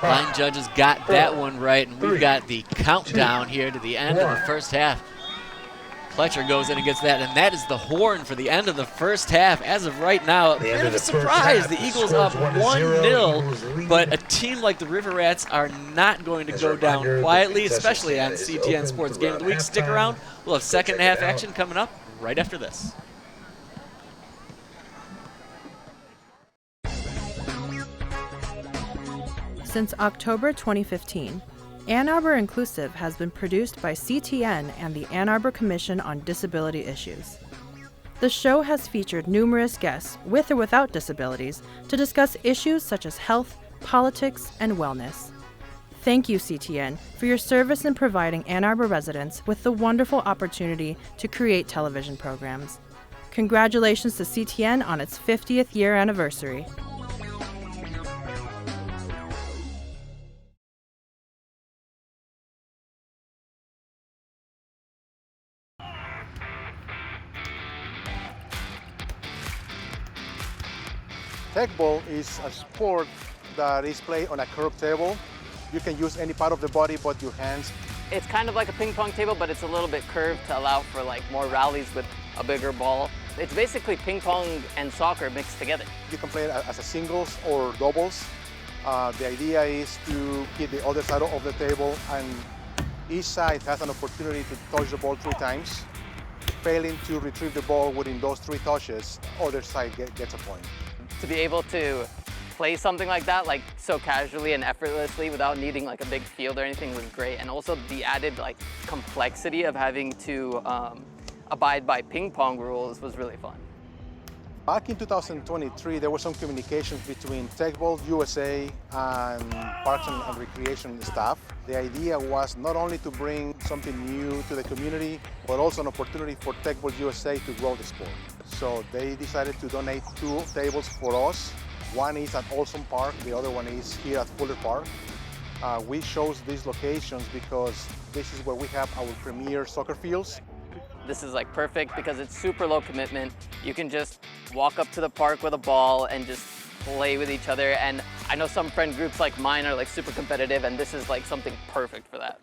[SPEAKER 1] Line judges got that one right, and we've got the countdown here to the end of the first half. Pletcher goes in and gets that, and that is the horn for the end of the first half. As of right now, a bit of a surprise. The Eagles up 1-0, but a team like the River Rats are not going to go down quietly, especially on CTN Sports Game of the Week. Stick around. We'll have second half action coming up right after this.
[SPEAKER 4] Since October 2015, Ann Arbor Inclusive has been produced by CTN and the Ann Arbor Commission on Disability Issues. The show has featured numerous guests with or without disabilities to discuss issues such as health, politics, and wellness. Thank you, CTN, for your service in providing Ann Arbor residents with the wonderful opportunity to create television programs. Congratulations to CTN on its 50th year anniversary.
[SPEAKER 5] Tech ball is a sport that is played on a curved table. You can use any part of the body but your hands.
[SPEAKER 6] It's kind of like a ping pong table, but it's a little bit curved to allow for like more rallies with a bigger ball. It's basically ping pong and soccer mixed together.
[SPEAKER 5] You can play it as a singles or doubles. The idea is to hit the other side of the table, and each side has an opportunity to touch the ball 3 times. Failing to retrieve the ball within those 3 touches, other side gets a point.
[SPEAKER 6] To be able to play something like that, like so casually and effortlessly without needing like a big field or anything was great. And also the added like complexity of having to abide by ping pong rules was really fun.
[SPEAKER 5] Back in 2023, there was some communications between Tech Ball USA and Parks and Recreation staff. The idea was not only to bring something new to the community, but also an opportunity for Tech Ball USA to grow the sport. So they decided to donate 2 tables for us. One is at Olson Park, the other one is here at Fuller Park. We chose these locations because this is where we have our premier soccer fields.
[SPEAKER 6] This is like perfect because it's super low commitment. You can just walk up to the park with a ball and just play with each other. And I know some friend groups like mine are like super competitive, and this is like something perfect for that.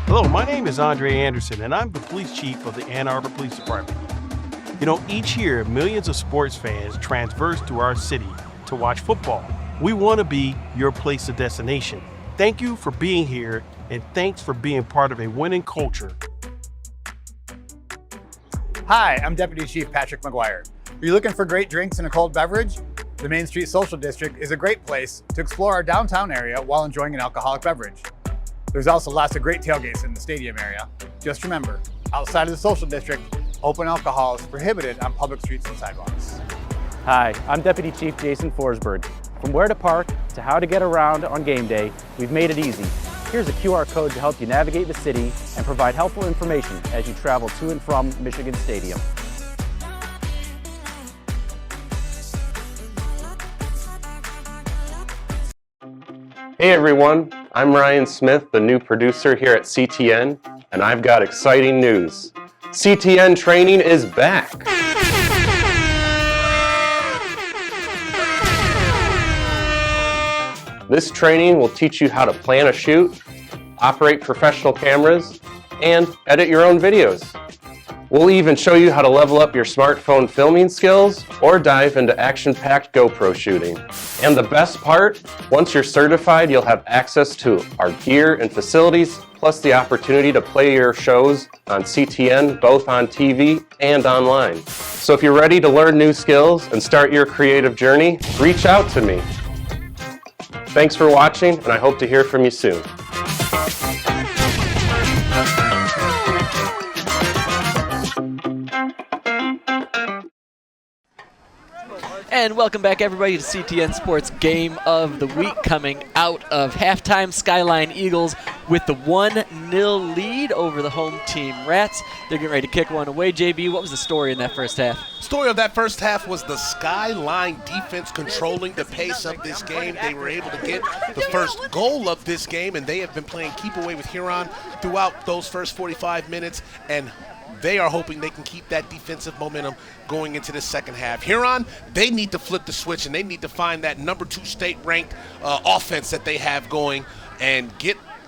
[SPEAKER 7] Hello, my name is Andre Anderson, and I'm the police chief of the Ann Arbor Police Department. You know, each year, millions of sports fans transverse to our city to watch football. We want to be your place of destination. Thank you for being here, and thanks for being part of a winning culture.
[SPEAKER 8] Hi, I'm Deputy Chief Patrick McGuire. Are you looking for great drinks and a cold beverage? The Main Street Social District is a great place to explore our downtown area while enjoying an alcoholic beverage. There's also lots of great tailgates in the stadium area. Just remember, outside of the Social District, open alcohol is prohibited on public streets and sidewalks.
[SPEAKER 9] Hi, I'm Deputy Chief Jason Forsberg. From where to park to how to get around on game day, we've made it easy. Here's a QR code to help you navigate the city and provide helpful information as you travel to and from Michigan Stadium.
[SPEAKER 10] Hey everyone, I'm Ryan Smith, the new producer here at CTN, and I've got exciting news. CTN training is back! This training will teach you how to plan a shoot, operate professional cameras, and edit your own videos. We'll even show you how to level up your smartphone filming skills or dive into action-packed GoPro shooting. And the best part, once you're certified, you'll have access to our gear and facilities, plus the opportunity to play your shows on CTN, both on TV and online. So if you're ready to learn new skills and start your creative journey, reach out to me. Thanks for watching, and I hope to hear from you soon.
[SPEAKER 1] And welcome back, everybody, to CTN Sports Game of the Week. Coming out of halftime, Skyline Eagles with the 1-0 lead over the home team Rats. They're getting ready to kick one away. JB, what was the story in that first half?
[SPEAKER 2] Story of that first half was the Skyline defense controlling the pace of this game. They were able to get the first goal of this game, and they have been playing keep away with Huron throughout those first 45 minutes, and they are hoping they can keep that defensive momentum going into the second half. Huron, they need to flip the switch, and they need to find that number 2 state-ranked offense that they have going and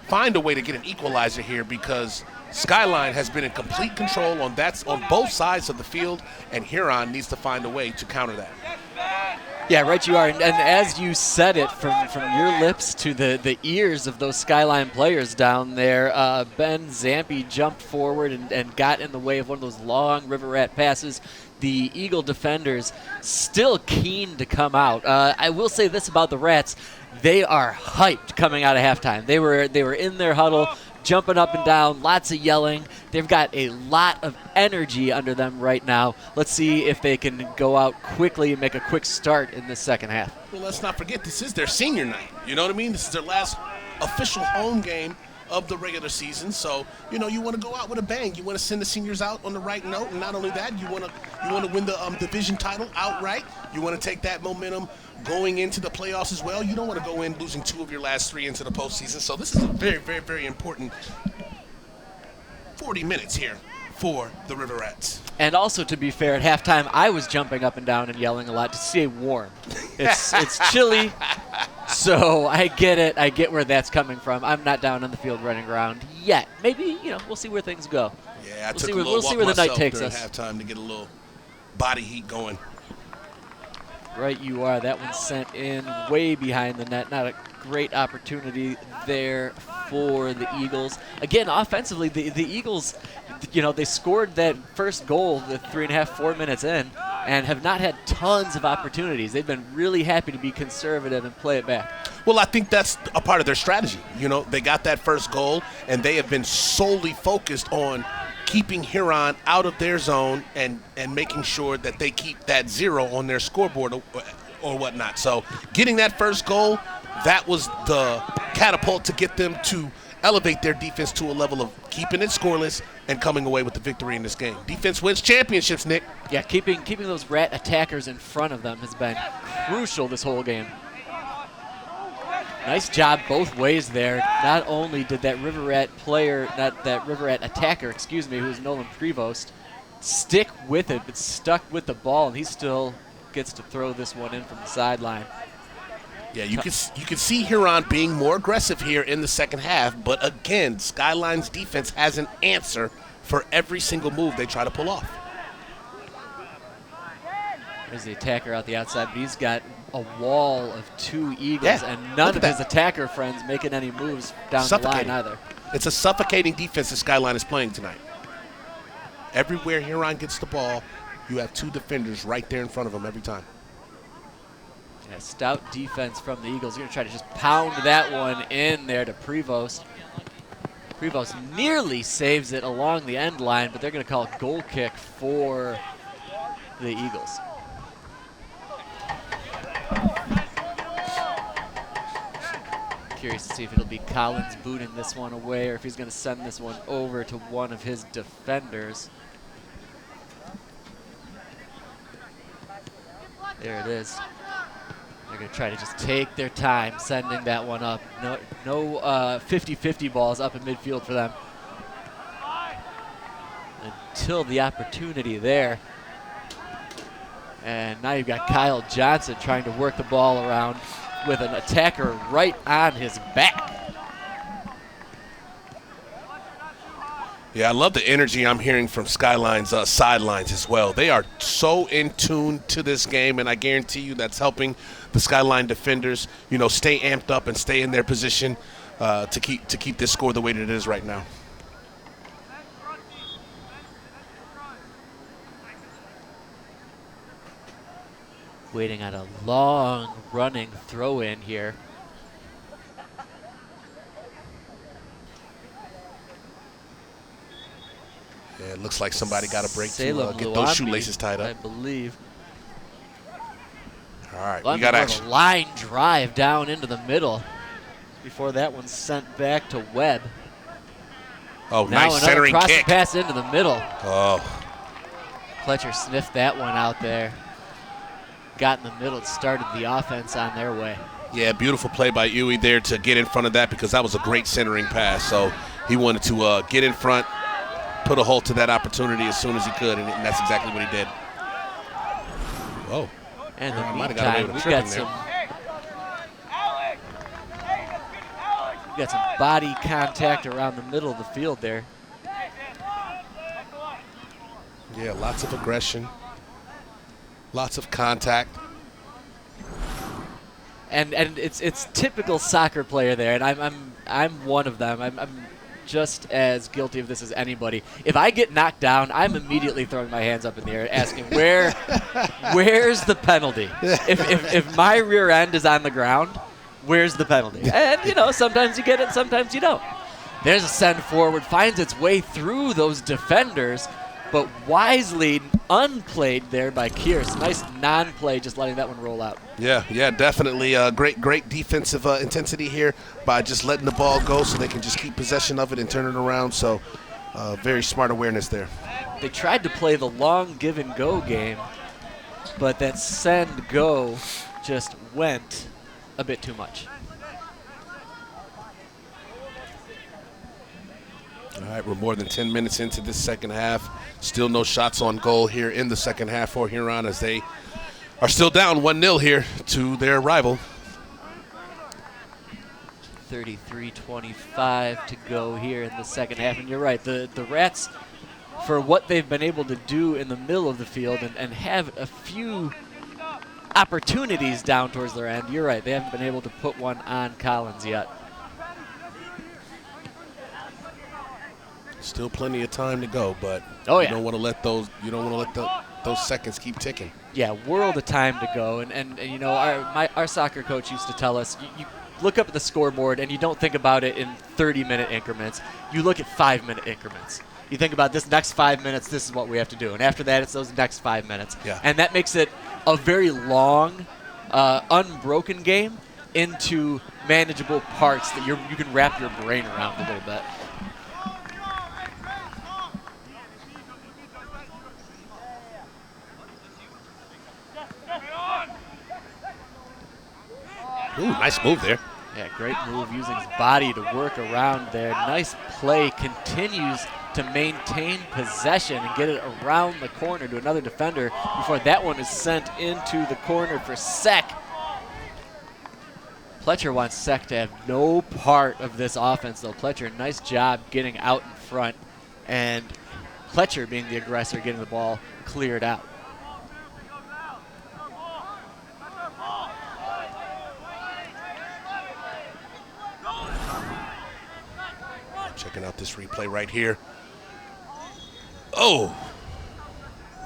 [SPEAKER 2] find a way to get an equalizer here, because Skyline has been in complete control on both sides of the field, and Huron needs to find a way to counter that.
[SPEAKER 1] Yeah, right you are. And as you said it, from your lips to the ears of those Skyline players down there, Ben Zampi jumped forward and got in the way of one of those long River Rat passes. The Eagle defenders still keen to come out. I will say this about the Rats. They are hyped coming out of halftime. They were in their huddle, jumping up and down, lots of yelling. They've got a lot of energy under them right now. Let's see if they can go out quickly and make a quick start in the second half.
[SPEAKER 2] Well, let's not forget, this is their senior night. You know what I mean? This is their last official home game of the regular season. So, you know, you want to go out with a bang. You want to send the seniors out on the right note. And not only that, you want to win the division title outright. You want to take that momentum going into the playoffs as well. You don't want to go in losing 2 of your last 3 into the postseason. So this is a very, very, very important 40 minutes here for the River Rats.
[SPEAKER 1] And also, to be fair, at halftime, I was jumping up and down and yelling a lot to stay warm. It's chilly, so I get it. I get where that's coming from. I'm not down on the field running around yet. Maybe, we'll see where things go.
[SPEAKER 2] Yeah, I took a little walk
[SPEAKER 1] see where the night takes
[SPEAKER 2] during
[SPEAKER 1] us.
[SPEAKER 2] halftime to get a little body heat going.
[SPEAKER 1] Right you are. That one sent in way behind the net. Not a great opportunity there for the Eagles. Again, offensively, the Eagles, they scored that first goal the 3.5, 4 minutes in and have not had tons of opportunities. They've been really happy to be conservative and play it back.
[SPEAKER 2] Well, I think that's a part of their strategy. They got that first goal, and they have been solely focused on keeping Huron out of their zone and making sure that they keep that 0 on their scoreboard or whatnot. So getting that first goal, that was the catapult to get them to elevate their defense to a level of keeping it scoreless and coming away with the victory in this game. Defense wins championships, Nick.
[SPEAKER 1] Yeah, keeping those Rat attackers in front of them has been crucial this whole game. Nice job both ways there. Not only did that River Rat attacker, who's Nolan Prevost, stick with it, but stuck with the ball, and he still gets to throw this one in from the sideline.
[SPEAKER 2] Yeah, you can see Huron being more aggressive here in the second half, but again, Skyline's defense has an answer for every single move they try to pull off.
[SPEAKER 1] There's the attacker out the outside, but he's got a wall of 2 Eagles, and none of his attacker friends making any moves down the line either.
[SPEAKER 2] It's a suffocating defense that Skyline is playing tonight. Everywhere Huron gets the ball, you have 2 defenders right there in front of them every time.
[SPEAKER 1] Yeah, stout defense from the Eagles. You're going to try to just pound that one in there to Prevost. Prevost nearly saves it along the end line, but they're going to call a goal kick for the Eagles. Curious to see if it'll be Collins booting this one away or if he's going to send this one over to one of his defenders. There it is. They're going to try to just take their time sending that one up. No 50-50 balls up in midfield for them until the opportunity there. And now you've got Kyle Johnson trying to work the ball around with an attacker right on his back.
[SPEAKER 2] Yeah, I love the energy I'm hearing from Skyline's sidelines as well. They are so in tune to this game, and I guarantee you that's helping the Skyline defenders, stay amped up and stay in their position to keep this score the way that it is right now.
[SPEAKER 1] Waiting on a long running throw in here.
[SPEAKER 2] Yeah, it looks like somebody got a break
[SPEAKER 1] Salem
[SPEAKER 2] to get those shoelaces tied up.
[SPEAKER 1] I believe.
[SPEAKER 2] All right,
[SPEAKER 1] we got action. A line drive down into the middle before that one's sent back to Webb.
[SPEAKER 2] Oh,
[SPEAKER 1] now
[SPEAKER 2] nice centering
[SPEAKER 1] crossing
[SPEAKER 2] kick.
[SPEAKER 1] Pass into the middle.
[SPEAKER 2] Oh.
[SPEAKER 1] Fletcher sniffed that one out there. Got in the middle. It started the offense on their way.
[SPEAKER 2] Yeah, beautiful play by Uwe there to get in front of that because that was a great centering pass. So he wanted to get in front, put a halt to that opportunity as soon as he could, and that's exactly what he did. Whoa.
[SPEAKER 1] And in the meantime, we got some body contact around the middle of the field there.
[SPEAKER 2] Yeah, lots of aggression, lots of contact.
[SPEAKER 1] And it's typical soccer player there, and I'm one of them. I'm just as guilty of this as anybody. If I get knocked down, I'm immediately throwing my hands up in the air, asking where's the penalty? If my rear end is on the ground, where's the penalty? And sometimes you get it, sometimes you don't. There's a send forward, finds its way through those defenders, but wisely unplayed there by Kearse. Nice non-play, just letting that one roll out.
[SPEAKER 2] Yeah, definitely. Great defensive intensity here by just letting the ball go so they can just keep possession of it and turn it around. So very smart awareness there.
[SPEAKER 1] They tried to play the long give-and-go game, but that send-go just went a bit too much.
[SPEAKER 2] All right, we're more than 10 minutes into this second half. Still no shots on goal here in the second half for Huron as they are still down 1-0 here to their rival.
[SPEAKER 1] 33-25 to go here in the second half. And you're right, the Rats, for what they've been able to do in the middle of the field and have a few opportunities down towards their end, you're right, they haven't been able to put one on Collins yet.
[SPEAKER 2] Still plenty of time to go, but you don't want to let those those seconds keep ticking.
[SPEAKER 1] Yeah, world of time to go, and our soccer coach used to tell us you look up at the scoreboard and you don't think about it in 30-minute increments. You look at 5-minute increments. You think about this next 5 minutes, this is what we have to do, and after that it's those next 5 minutes.
[SPEAKER 2] Yeah.
[SPEAKER 1] And that makes it a very long, unbroken game into manageable parts that you can wrap your brain around a little bit.
[SPEAKER 2] Ooh, nice move there.
[SPEAKER 1] Yeah, great move using his body to work around there. Nice play, continues to maintain possession and get it around the corner to another defender before that one is sent into the corner for Sek. Pletcher wants Sek to have no part of this offense, though. Pletcher, nice job getting out in front, and Pletcher, being the aggressor, getting the ball cleared out.
[SPEAKER 2] Checking out this replay right here. Oh,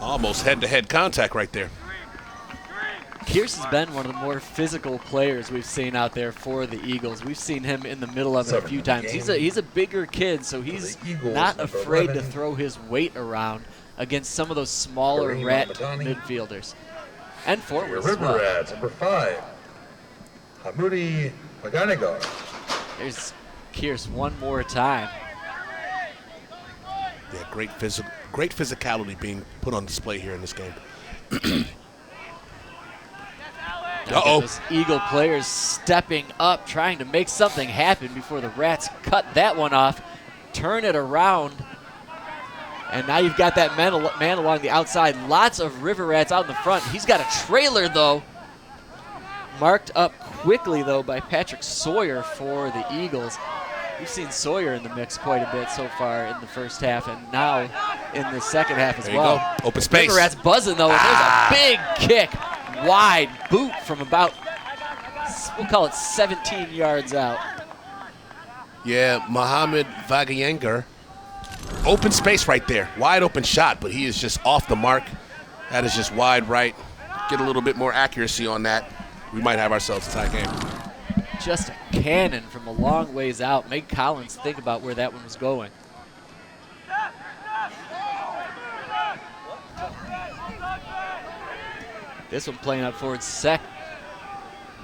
[SPEAKER 2] almost head-to-head contact right there.
[SPEAKER 1] Kearse has been one of the more physical players we've seen out there for the Eagles. We've seen him in the middle of it a few times. He's a bigger kid, so he's not afraid to throw his weight around against some of those smaller Rat midfielders and forwards.
[SPEAKER 3] River Rats, number 5, Hamudi Maganigo.
[SPEAKER 1] There's Kearse one more time.
[SPEAKER 2] Yeah, great physicality being put on display here in this game. Uh-oh.
[SPEAKER 1] Those Eagle players stepping up, trying to make something happen before the Rats cut that one off, turn it around, and now you've got that man along the outside. Lots of River Rats out in the front. He's got a trailer, though. Marked up quickly, though, by Patrick Sawyer for the Eagles. We've seen Sawyer in the mix quite a bit so far in the first half, and now in the second half as well.
[SPEAKER 2] Go. Open space.
[SPEAKER 1] River Rats buzzing, though, and there's a big kick. Wide boot from about, we'll call it 17 yards out.
[SPEAKER 2] Yeah, Mohamed Vagayengar. Open space right there. Wide open shot, but he is just off the mark. That is just wide right. Get a little bit more accuracy on that. We might have ourselves a tie game.
[SPEAKER 1] Just a cannon from a long ways out. Made Collins think about where that one was going. This one playing out forward. Sek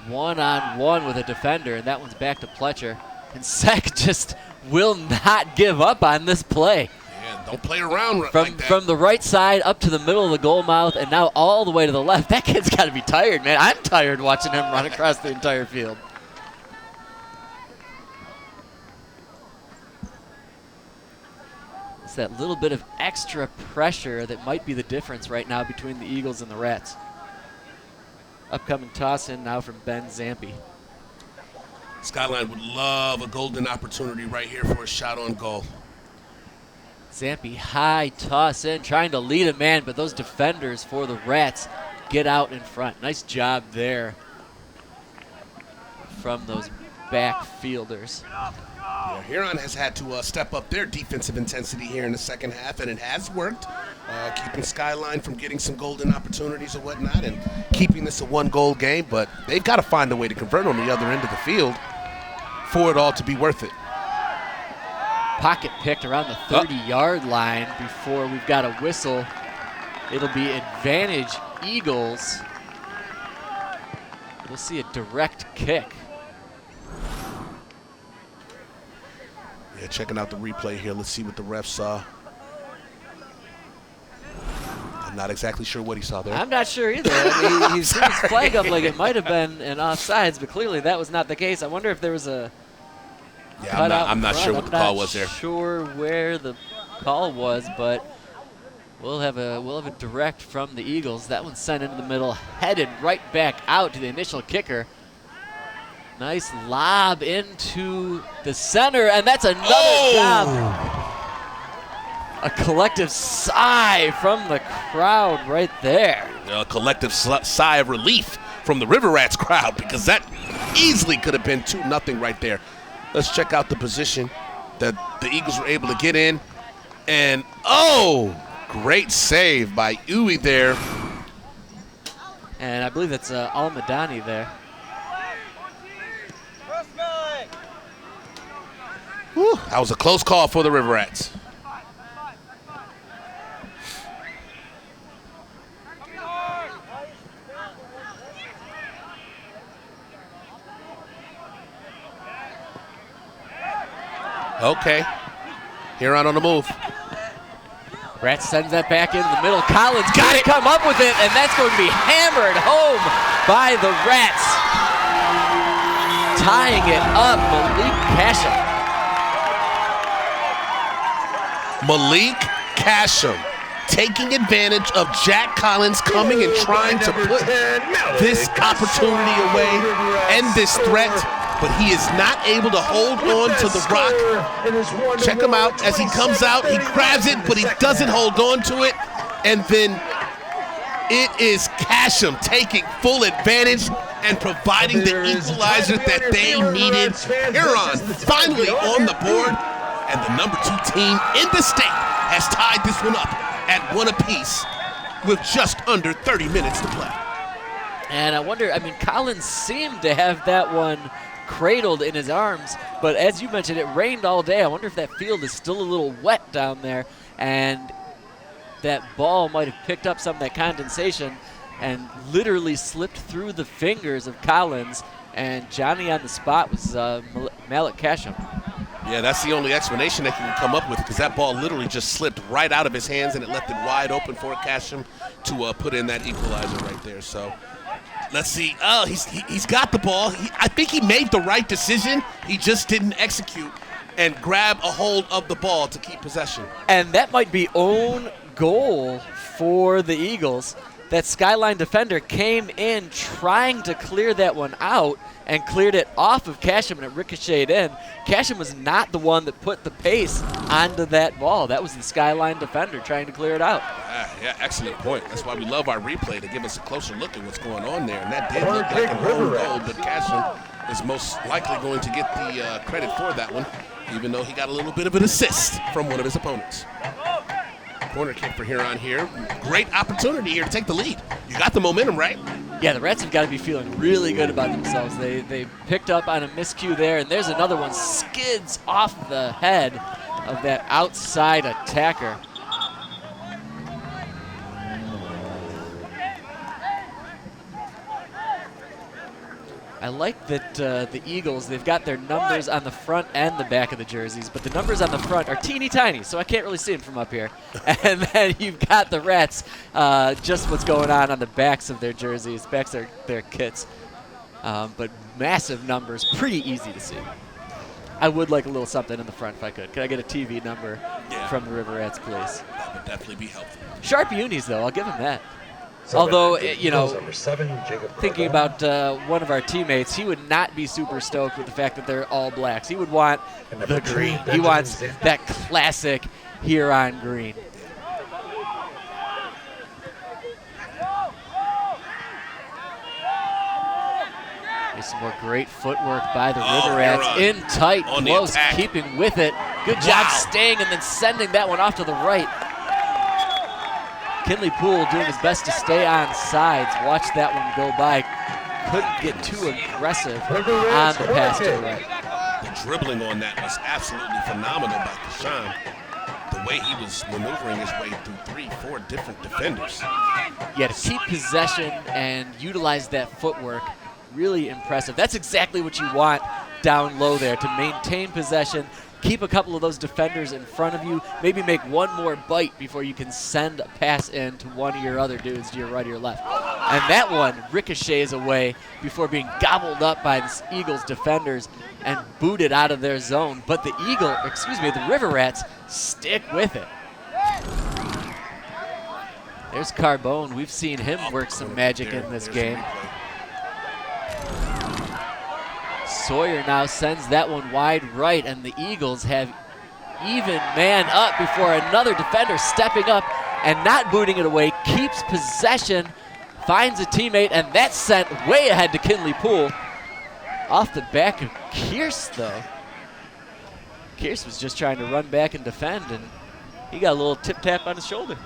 [SPEAKER 1] one-on-one with a defender, and that one's back to Pletcher. And Sek just will not give up on this play.
[SPEAKER 2] Yeah, don't play around like that.
[SPEAKER 1] From the right side up to the middle of the goal mouth, and now all the way to the left. That kid's got to be tired, man. I'm tired watching him run across the entire field. It's that little bit of extra pressure that might be the difference right now between the Eagles and the Rats. Upcoming toss in now from Ben Zampi.
[SPEAKER 2] Skyline would love a golden opportunity right here for a shot on goal.
[SPEAKER 1] Zampi high toss in, trying to lead a man, but those defenders for the Rats get out in front. Nice job there from those back fielders.
[SPEAKER 2] Yeah, Huron has had to step up their defensive intensity here in the second half, and it has worked, keeping Skyline from getting some golden opportunities or whatnot and keeping this a one-goal game, but they've got to find a way to convert on the other end of the field for it all to be worth it.
[SPEAKER 1] Pocket picked around the 30-yard line before we've got a whistle. It'll be advantage Eagles. We'll see a direct kick.
[SPEAKER 2] Yeah, checking out the replay here. Let's see what the ref saw. I'm not exactly sure what he saw there.
[SPEAKER 1] I'm not sure either. I mean, he's put his flag up like it might have been an offsides, but clearly that was not the case. I wonder if there was a
[SPEAKER 2] I'm not sure what the call was there.
[SPEAKER 1] I'm not sure where the call was, but we'll have a direct from the Eagles. That one's sent into the middle, headed right back out to the initial kicker. Nice lob into the center, and that's another job. A collective sigh from the crowd right there.
[SPEAKER 2] A collective sigh of relief from the River Rats crowd, because that easily could have been 2-0 right there. Let's check out the position that the Eagles were able to get in. And, great save by Uwe there.
[SPEAKER 1] And I believe that's Al-Madani there.
[SPEAKER 2] Whew, that was a close call for the River Rats. Okay, Huron on the move.
[SPEAKER 1] Rats sends that back into the middle. Collins got it, come up with it, and that's going to be hammered home by the Rats. Tying it up, Malik Casham.
[SPEAKER 2] Malik Casham taking advantage of Jack Collins coming and trying to put this opportunity away, end this threat, but he is not able to hold on to the rock. Check him out as he comes out. He grabs it, but he doesn't hold on to it. And then it is Casham taking full advantage and providing the equalizer that they needed. Huron finally on the board, and the number 2 team in the state has tied this one up at 1 apiece with just under 30 minutes to play.
[SPEAKER 1] And I wonder, I mean, Collins seemed to have that one cradled in his arms, but as you mentioned, it rained all day. I wonder if that field is still a little wet down there, and that ball might have picked up some of that condensation and literally slipped through the fingers of Collins, and Johnny on the spot was Malik Casham.
[SPEAKER 2] Yeah, that's the only explanation they can come up with, because that ball literally just slipped right out of his hands and it left it wide open for Casham to put in that equalizer right there. So let's see. Oh, he's got the ball. I think he made the right decision. He just didn't execute and grab a hold of the ball to keep possession.
[SPEAKER 1] And that might be own goal for the Eagles. That Skyline defender came in trying to clear that one out and cleared it off of Casham, and it ricocheted in. Casham was not the one that put the pace onto that ball. That was the Skyline defender trying to clear it out.
[SPEAKER 2] Yeah, excellent point. That's why we love our replay, to give us a closer look at what's going on there. And that did look like an own goal, but Casham is most likely going to get the credit for that one, even though he got a little bit of an assist from one of his opponents. Corner kick for Huron here. Great opportunity here to take the lead. You got the momentum, right?
[SPEAKER 1] Yeah, the Rats have got to be feeling really good about themselves. They picked up on a miscue there, and there's another one. Skids off the head of that outside attacker. I like that the Eagles, they've got their numbers on the front and the back of the jerseys, but the numbers on the front are teeny tiny, so I can't really see them from up here. And then you've got the Rats, just what's going on the backs of their jerseys, backs of their kits. But massive numbers, pretty easy to see. I would like a little something in the front if I could. Could I get a TV number from the River Rats, please?
[SPEAKER 2] That would definitely be helpful.
[SPEAKER 1] Sharp unis, though, I'll give them that. Although, you know, thinking about one of our teammates, he would not be super stoked with the fact that they're all blacks. He would want the green. He wants that classic Huron green. Here's some more great footwork by the
[SPEAKER 2] Oh,
[SPEAKER 1] River Rats.
[SPEAKER 2] Huron
[SPEAKER 1] In tight,
[SPEAKER 2] on the
[SPEAKER 1] close,
[SPEAKER 2] attack.
[SPEAKER 1] keeping with it. Good job
[SPEAKER 2] Wow.
[SPEAKER 1] staying and then sending that one off to the right. Kinley Poole doing his best to stay on sides. Watch that one go by. Couldn't get too aggressive on the pass to the right.
[SPEAKER 2] The dribbling on that was absolutely phenomenal by Deshaun. The way he was maneuvering his way through 3-4 different defenders.
[SPEAKER 1] Yeah, to keep possession and utilize that footwork, really impressive. That's exactly what you want down low there, to maintain possession, keep a couple of those defenders in front of you, maybe make one more bite before you can send a pass in to one of your other dudes to your right or your left. And that one ricochets away before being gobbled up by the Eagles defenders and booted out of their zone. But the the River Rats stick with it. There's Carbone. We've seen him work some magic in this game. Sawyer now sends that one wide right, and the Eagles have even man up before another defender stepping up and not booting it away, keeps possession, finds a teammate, and that's sent way ahead to Kinley Poole. Off the back of Kearse, though. Kearse was just trying to run back and defend, and he got a little tip-tap on his shoulder.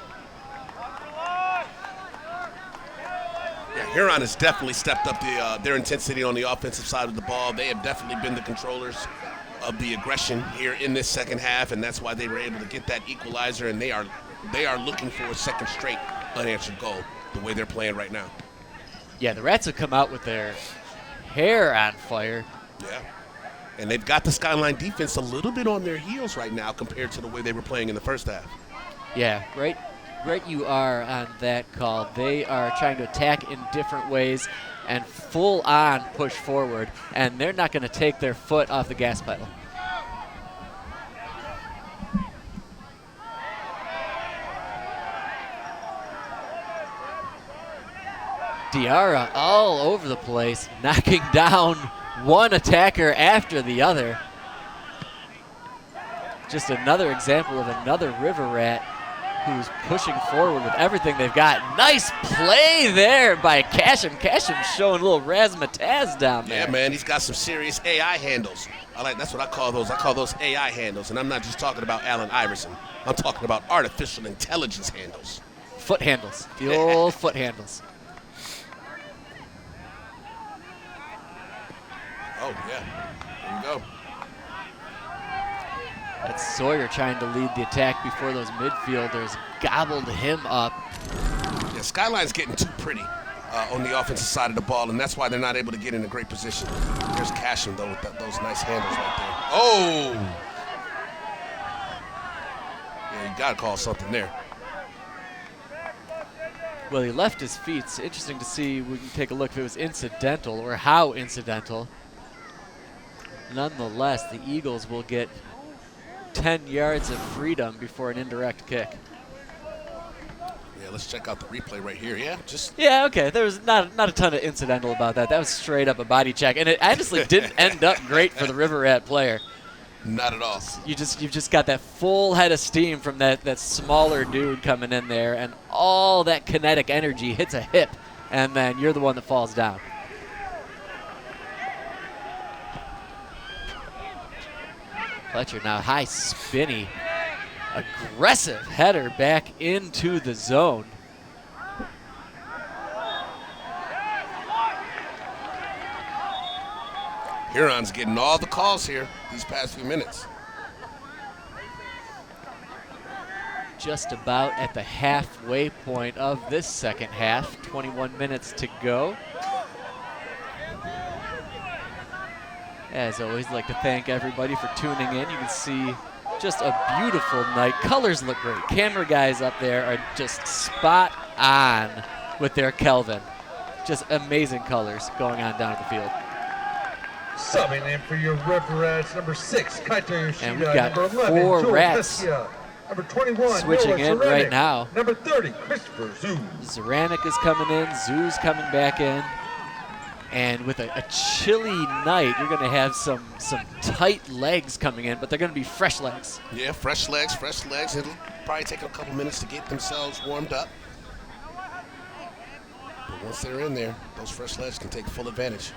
[SPEAKER 2] Yeah, Huron has definitely stepped up their intensity on the offensive side of the ball. They have definitely been the controllers of the aggression here in this second half, and that's why they were able to get that equalizer, and they are looking for a second straight unanswered goal the way they're playing right now.
[SPEAKER 1] Yeah, the Rats have come out with their hair on fire.
[SPEAKER 2] Yeah, and they've got the Skyline defense a little bit on their heels right now compared to the way they were playing in the first half.
[SPEAKER 1] Yeah, right you are on that call. They are trying to attack in different ways and full on push forward, and they're not going to take their foot off the gas pedal. Diarra all over the place, knocking down one attacker after the other. Just another example of another River Rat who's pushing forward with everything they've got. Nice play there by Casham. Casham showing a little razzmatazz down there.
[SPEAKER 2] Yeah, man, he's got some serious AI handles. That's what I call those. I call those AI handles, and I'm not just talking about Allen Iverson. I'm talking about artificial intelligence handles.
[SPEAKER 1] Foot handles, the old foot handles.
[SPEAKER 2] Oh, yeah, there you go.
[SPEAKER 1] That's Sawyer trying to lead the attack before those midfielders gobbled him up.
[SPEAKER 2] Yeah, Skyline's getting too pretty on the offensive side of the ball, and that's why they're not able to get in a great position. There's Casham, though, with those nice handles right there. Oh! Yeah, you got to call something there.
[SPEAKER 1] Well, he left his feet. It's interesting to see. We can take a look if it was incidental or how incidental. Nonetheless, the Eagles will get 10 yards of freedom before an indirect kick.
[SPEAKER 2] Yeah, let's check out the replay right here.
[SPEAKER 1] Yeah, okay. There was not a ton of incidental about that. That was straight up a body check, and it honestly didn't end up great for the River Rat player.
[SPEAKER 2] Not at all.
[SPEAKER 1] You've just got that full head of steam from that smaller dude coming in there, and all that kinetic energy hits a hip, and then you're the one that falls down. Fletcher now high spinny, aggressive header back into the zone.
[SPEAKER 2] Huron's getting all the calls here these past few minutes.
[SPEAKER 1] Just about at the halfway point of this second half, 21 minutes to go. As always, I'd like to thank everybody for tuning in. You can see just a beautiful night. Colors look great. Camera guys up there are just spot on with their Kelvin. Just amazing colors going on down at the field.
[SPEAKER 3] Subbing in for your River Rats, number 6, Kaito Yoshida.
[SPEAKER 1] And we've got
[SPEAKER 3] number 11,
[SPEAKER 1] 4
[SPEAKER 3] Joel
[SPEAKER 1] Rats
[SPEAKER 3] Pescia. Number 21,
[SPEAKER 1] switching
[SPEAKER 3] Noah
[SPEAKER 1] in
[SPEAKER 3] Zaranic.
[SPEAKER 1] right now.
[SPEAKER 3] Number 30, Christopher Zoo.
[SPEAKER 1] Zaranic is coming in, Zoo's coming back in. And with a chilly night, you're going to have some tight legs coming in, but they're going to be fresh legs.
[SPEAKER 2] Yeah, fresh legs. It'll probably take a couple minutes to get themselves warmed up. But once they're in there, those fresh legs can take full advantage.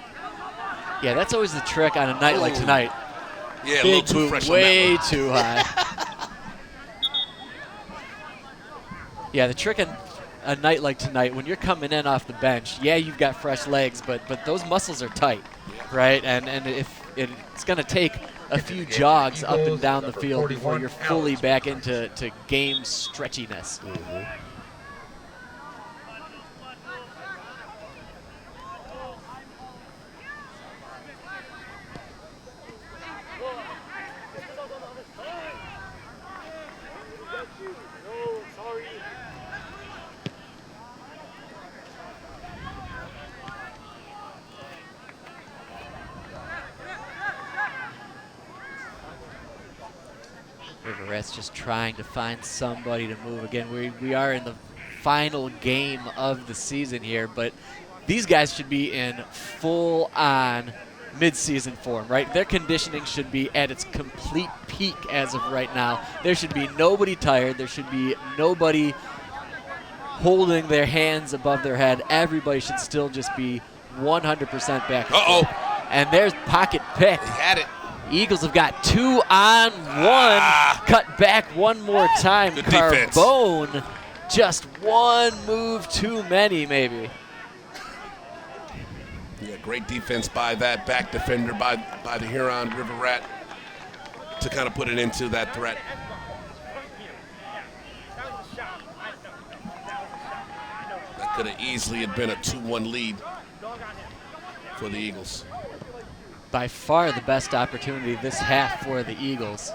[SPEAKER 1] Yeah, that's always the trick on a night like tonight.
[SPEAKER 2] Yeah, a
[SPEAKER 1] Big
[SPEAKER 2] little too
[SPEAKER 1] boot,
[SPEAKER 2] fresh
[SPEAKER 1] way
[SPEAKER 2] on that one.
[SPEAKER 1] too high. Yeah, the trick on a night like tonight, when you're coming in off the bench, yeah, you've got fresh legs, but those muscles are tight, right? And if it's going to take a few jogs up and down the field before you're fully back into game stretchiness. Riverette's just trying to find somebody to move. Again, we are in the final game of the season here, but these guys should be in full-on mid-season form, right? Their conditioning should be at its complete peak as of right now. There should be nobody tired. There should be nobody holding their hands above their head. Everybody should still just be 100% back. And there's pocket pick.
[SPEAKER 2] He had it.
[SPEAKER 1] Eagles have got 2 on 1. Cut back one more time.
[SPEAKER 2] Good defense.
[SPEAKER 1] Carbone, just one move too many, maybe.
[SPEAKER 2] Yeah, great defense by that back defender by the Huron River Rat to kind of put it into that threat. That could have easily have been a 2-1 lead for the Eagles.
[SPEAKER 1] By far the best opportunity this half for the Eagles.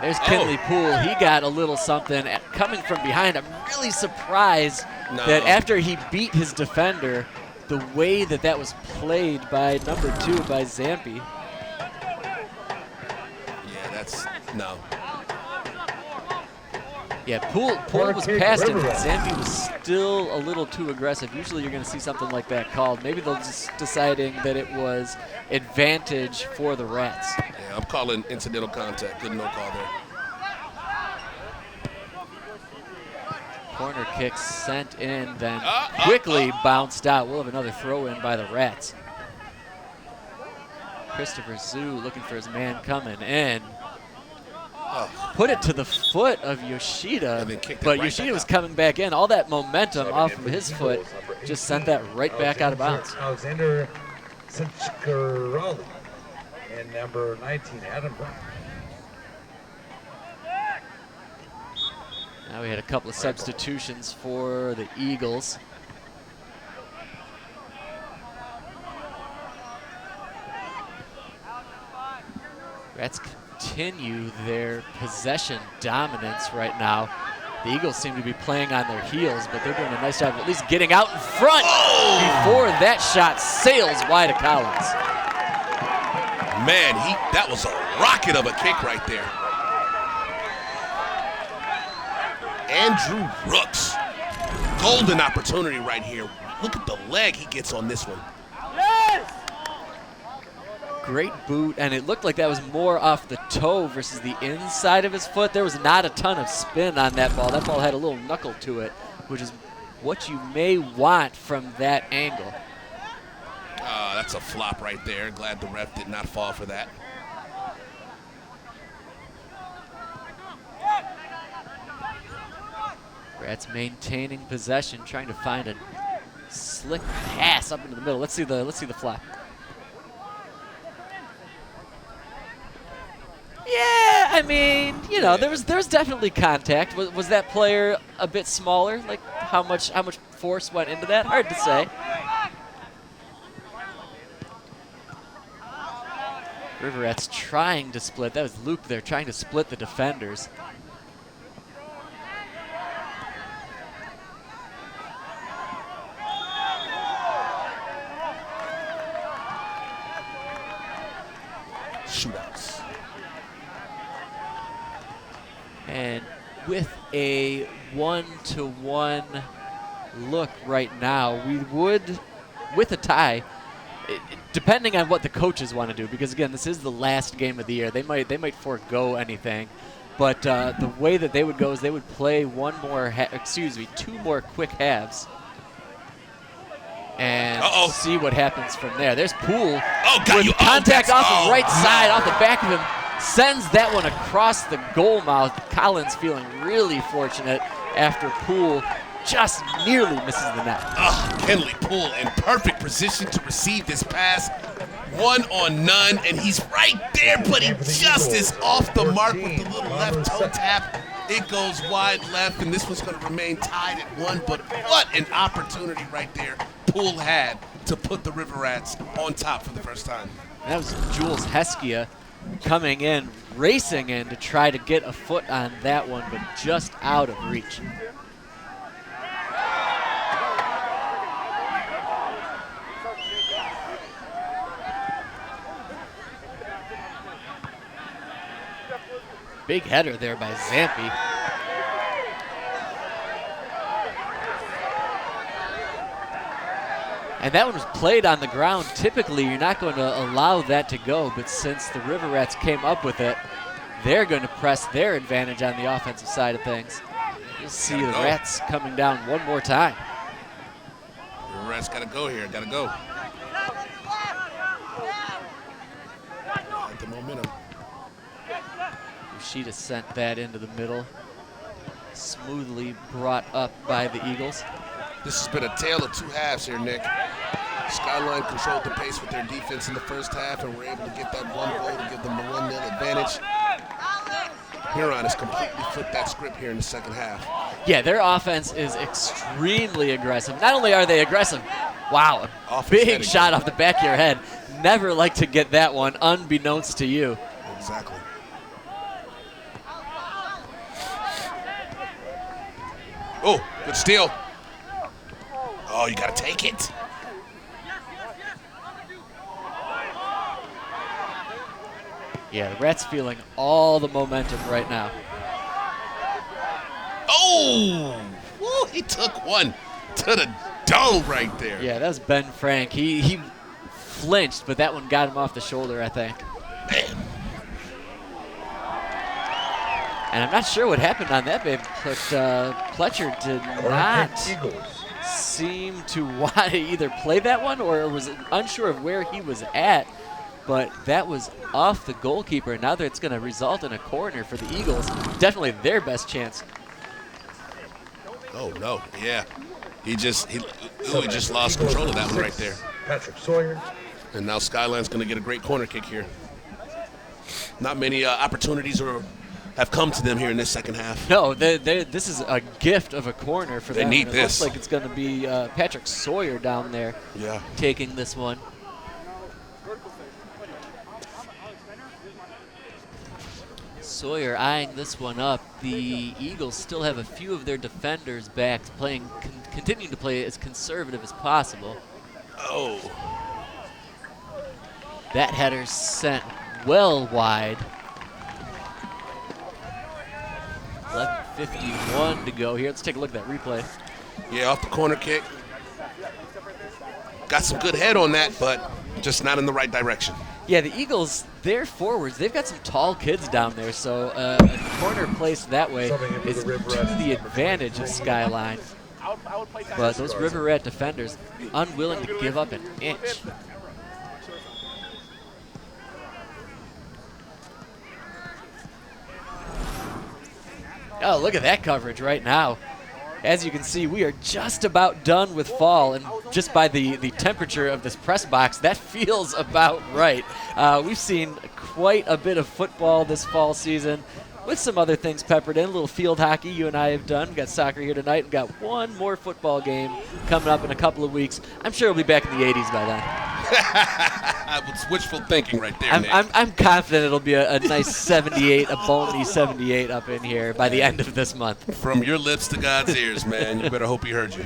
[SPEAKER 1] There's Kinley Poole. He got a little something coming from behind. I'm really surprised that after he beat his defender, the way that was played by number 2, by Zampi.
[SPEAKER 2] Yeah, that's no.
[SPEAKER 1] Yeah, Poole was past him. Zampi was still a little too aggressive. Usually you're going to see something like that called. Maybe they're just deciding that it was advantage for the Rats.
[SPEAKER 2] Yeah, I'm calling incidental contact. Good no call there.
[SPEAKER 1] Corner kick sent in, then quickly bounced out. We'll have another throw in by the Rats. Christopher Zoo looking for his man coming in. Put it to the foot of Yoshida, but Yoshida was coming back in. All that momentum off of his foot just sent that right back out of bounds.
[SPEAKER 3] Alexander Sinchkarali and number 19, Adam Brown.
[SPEAKER 1] Now we had a couple of substitutions for the Eagles. Rats continue their possession dominance right now. The Eagles seem to be playing on their heels, but they're doing a nice job of at least getting out in front before that shot sails wide of Collins.
[SPEAKER 2] Man, that was a rocket of a kick right there. Andrew Brooks, golden opportunity right here. Look at the leg he gets on this one.
[SPEAKER 1] Great boot, and it looked like that was more off the toe versus the inside of his foot. There was not a ton of spin on that ball. That ball had a little knuckle to it, which is what you may want from that angle.
[SPEAKER 2] That's a flop right there. Glad the ref did not fall for that.
[SPEAKER 1] Rats maintaining possession, trying to find a slick pass up into the middle. Let's see the flop. Yeah, I mean, there was definitely contact. Was that player a bit smaller? Like how much force went into that? Hard to say. River Rats trying to split. That was Luke there trying to split the defenders.
[SPEAKER 2] Shootouts.
[SPEAKER 1] And with a 1-to-1 look right now, we would, with a tie, depending on what the coaches want to do, because again, this is the last game of the year. They might forego anything, but the way that they would go is they would play two more quick halves. and see what happens from there. There's Poole with contact off the right side, off the back of him. Sends that one across the goal mouth. Collins feeling really fortunate after Poole just nearly misses the net.
[SPEAKER 2] Kenley Poole in perfect position to receive this pass. 1 on none, and he's right there, but he just is off the mark with the little left toe tap. It goes wide left, and this one's going to remain tied at 1, but what an opportunity right there Poole had to put the River Rats on top for the first time.
[SPEAKER 1] That was Jules Heskia coming in, racing in to try to get a foot on that one, but just out of reach. Big header there by Zampi. And that one was played on the ground. Typically, you're not going to allow that to go, but since the River Rats came up with it, they're going to press their advantage on the offensive side of things. You'll see the Rats coming down one more time.
[SPEAKER 2] River Rats got to go here, got to go. At the momentum.
[SPEAKER 1] Yoshida sent that into the middle. Smoothly brought up by the Eagles.
[SPEAKER 2] This has been a tale of two halves here, Nick. Skyline controlled the pace with their defense in the first half and were able to get that one goal to give them the 1-0 advantage. Huron has completely flipped that script here in the second half.
[SPEAKER 1] Yeah, their offense is extremely aggressive. Not only are they aggressive, wow, a big shot off the back of your head. Never like to get that one, unbeknownst to you.
[SPEAKER 2] Exactly. Oh, good steal. Oh, you got to take it.
[SPEAKER 1] Yeah, the Rats feeling all the momentum right now.
[SPEAKER 2] Oh, woo, he took one to the dome right there.
[SPEAKER 1] Yeah, that was Ben Frank. He flinched, but that one got him off the shoulder, I think.
[SPEAKER 2] Man.
[SPEAKER 1] And I'm not sure what happened on that, babe, but Pletcher did not seem to want to either play that one or was unsure of where he was at. But that was off the goalkeeper, and now that's going to result in a corner for the Eagles. Definitely their best chance.
[SPEAKER 2] Oh, no, yeah. He just lost control of that one right there.
[SPEAKER 3] Patrick Sawyer.
[SPEAKER 2] And now Skyline's going to get a great corner kick here. Not many opportunities have come to them here in this second half.
[SPEAKER 1] No, this is a gift of a corner for them.
[SPEAKER 2] They need
[SPEAKER 1] it
[SPEAKER 2] this.
[SPEAKER 1] Looks like it's going to be Patrick Sawyer down there taking this one. Sawyer eyeing this one up. The Eagles still have a few of their defenders back, continuing to play as conservative as possible.
[SPEAKER 2] Oh.
[SPEAKER 1] That header sent well wide. 11:51 to go here. Let's take a look at that replay.
[SPEAKER 2] Yeah, off the corner kick. Got some good head on that, but just not in the right direction.
[SPEAKER 1] Yeah, the Eagles, their forwards, they've got some tall kids down there, so a corner placed that way is to the advantage of Skyline. But those River Rat defenders unwilling to give up an inch. Oh, look at that coverage right now. As you can see, we are just about done with fall, and just by the temperature of this press box, that feels about right. We've seen quite a bit of football this fall season, with some other things peppered in. A little field hockey you and I have done. We've got soccer here tonight. We've got one more football game coming up in a couple of weeks. I'm sure we'll be back in the 80s by then.
[SPEAKER 2] It's wishful thinking right there, Nick.
[SPEAKER 1] I'm confident it'll be a nice 78, a balmy 78 up in here by the end of this month.
[SPEAKER 2] From your lips to God's ears, man. You better hope he heard you.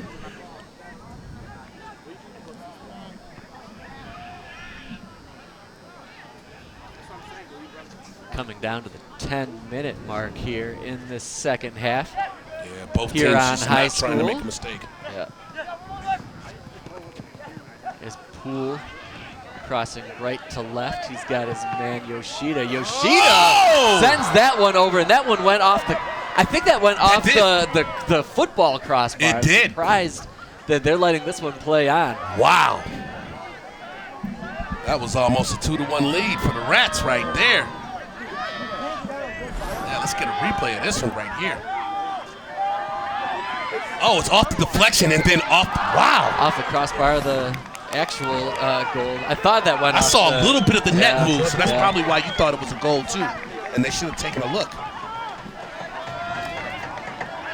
[SPEAKER 1] Coming down to the 10-minute mark here in this second half.
[SPEAKER 2] Yeah, both
[SPEAKER 1] Huron
[SPEAKER 2] teams just
[SPEAKER 1] High
[SPEAKER 2] not trying to
[SPEAKER 1] School.
[SPEAKER 2] make a mistake.
[SPEAKER 1] Yeah. Poole crossing right to left. He's got his man Yoshida. Yoshida sends that one over, and that one went off the. I think that went off the football crossbar.
[SPEAKER 2] It did.
[SPEAKER 1] Surprised that they're letting this one play on.
[SPEAKER 2] Wow. That was almost a 2-1 lead for the Rats right there. Yeah, let's get a replay of this one right here. Oh, it's off the deflection and then off. Wow.
[SPEAKER 1] Off the crossbar, the actual goal. I thought that went
[SPEAKER 2] I
[SPEAKER 1] off
[SPEAKER 2] saw a
[SPEAKER 1] the-
[SPEAKER 2] little bit of the net
[SPEAKER 1] yeah,
[SPEAKER 2] move, so that's
[SPEAKER 1] yeah.
[SPEAKER 2] probably why you thought it was a goal too. And they should have taken a look.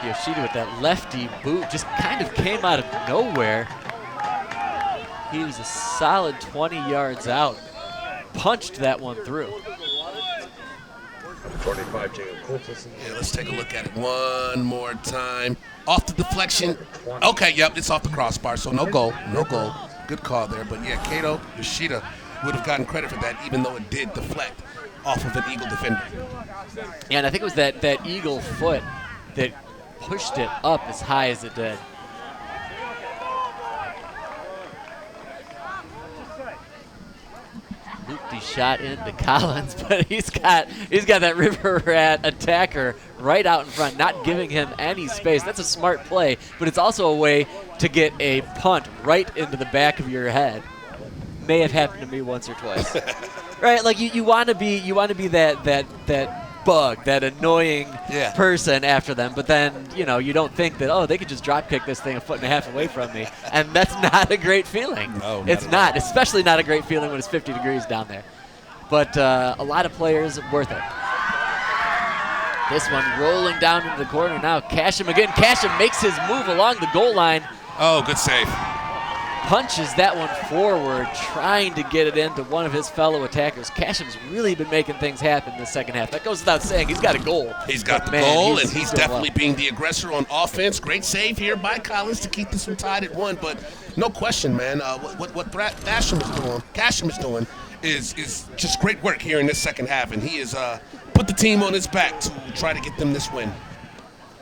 [SPEAKER 1] Yoshida with that lefty boot just kind of came out of nowhere. He was a solid 20 yards out. Punched that one through.
[SPEAKER 3] 45 Jacob Coltis.
[SPEAKER 2] Yeah, let's take a look at it one more time. Off the deflection. Okay, yep, it's off the crossbar, so no goal, no goal. Good call there, but yeah, Kato Yoshida would have gotten credit for that, even though it did deflect off of an Eagle defender.
[SPEAKER 1] Yeah, and I think it was that Eagle foot that pushed it up as high as it did. Looped the shot into Collins, but he's got that River Rat attacker right out in front, not giving him any space. That's a smart play, but it's also a way to get a punt right into the back of your head. May have happened to me once or twice. Right, like you want to be that bug, that annoying person after them, but then you don't think that, oh, they could just drop kick this thing 1.5 feet away from me, and that's not a great feeling.
[SPEAKER 2] No,
[SPEAKER 1] it's not, especially not a great feeling when it's 50 degrees down there. But a lot of players worth it. This one rolling down into the corner now. Casham again. Casham makes his move along the goal line.
[SPEAKER 2] Oh, good save.
[SPEAKER 1] Punches that one forward, trying to get it into one of his fellow attackers. Casham's really been making things happen in the second half. That goes without saying. He's got a goal.
[SPEAKER 2] He's got
[SPEAKER 1] But
[SPEAKER 2] the
[SPEAKER 1] man,
[SPEAKER 2] goal, and he's
[SPEAKER 1] doing
[SPEAKER 2] definitely
[SPEAKER 1] well.
[SPEAKER 2] being the aggressor on offense. Great save here by Collins to keep this one tied at 1. But no question, man, what Casham is doing is just great work here in this second half, and he has put the team on his back to try to get them this win.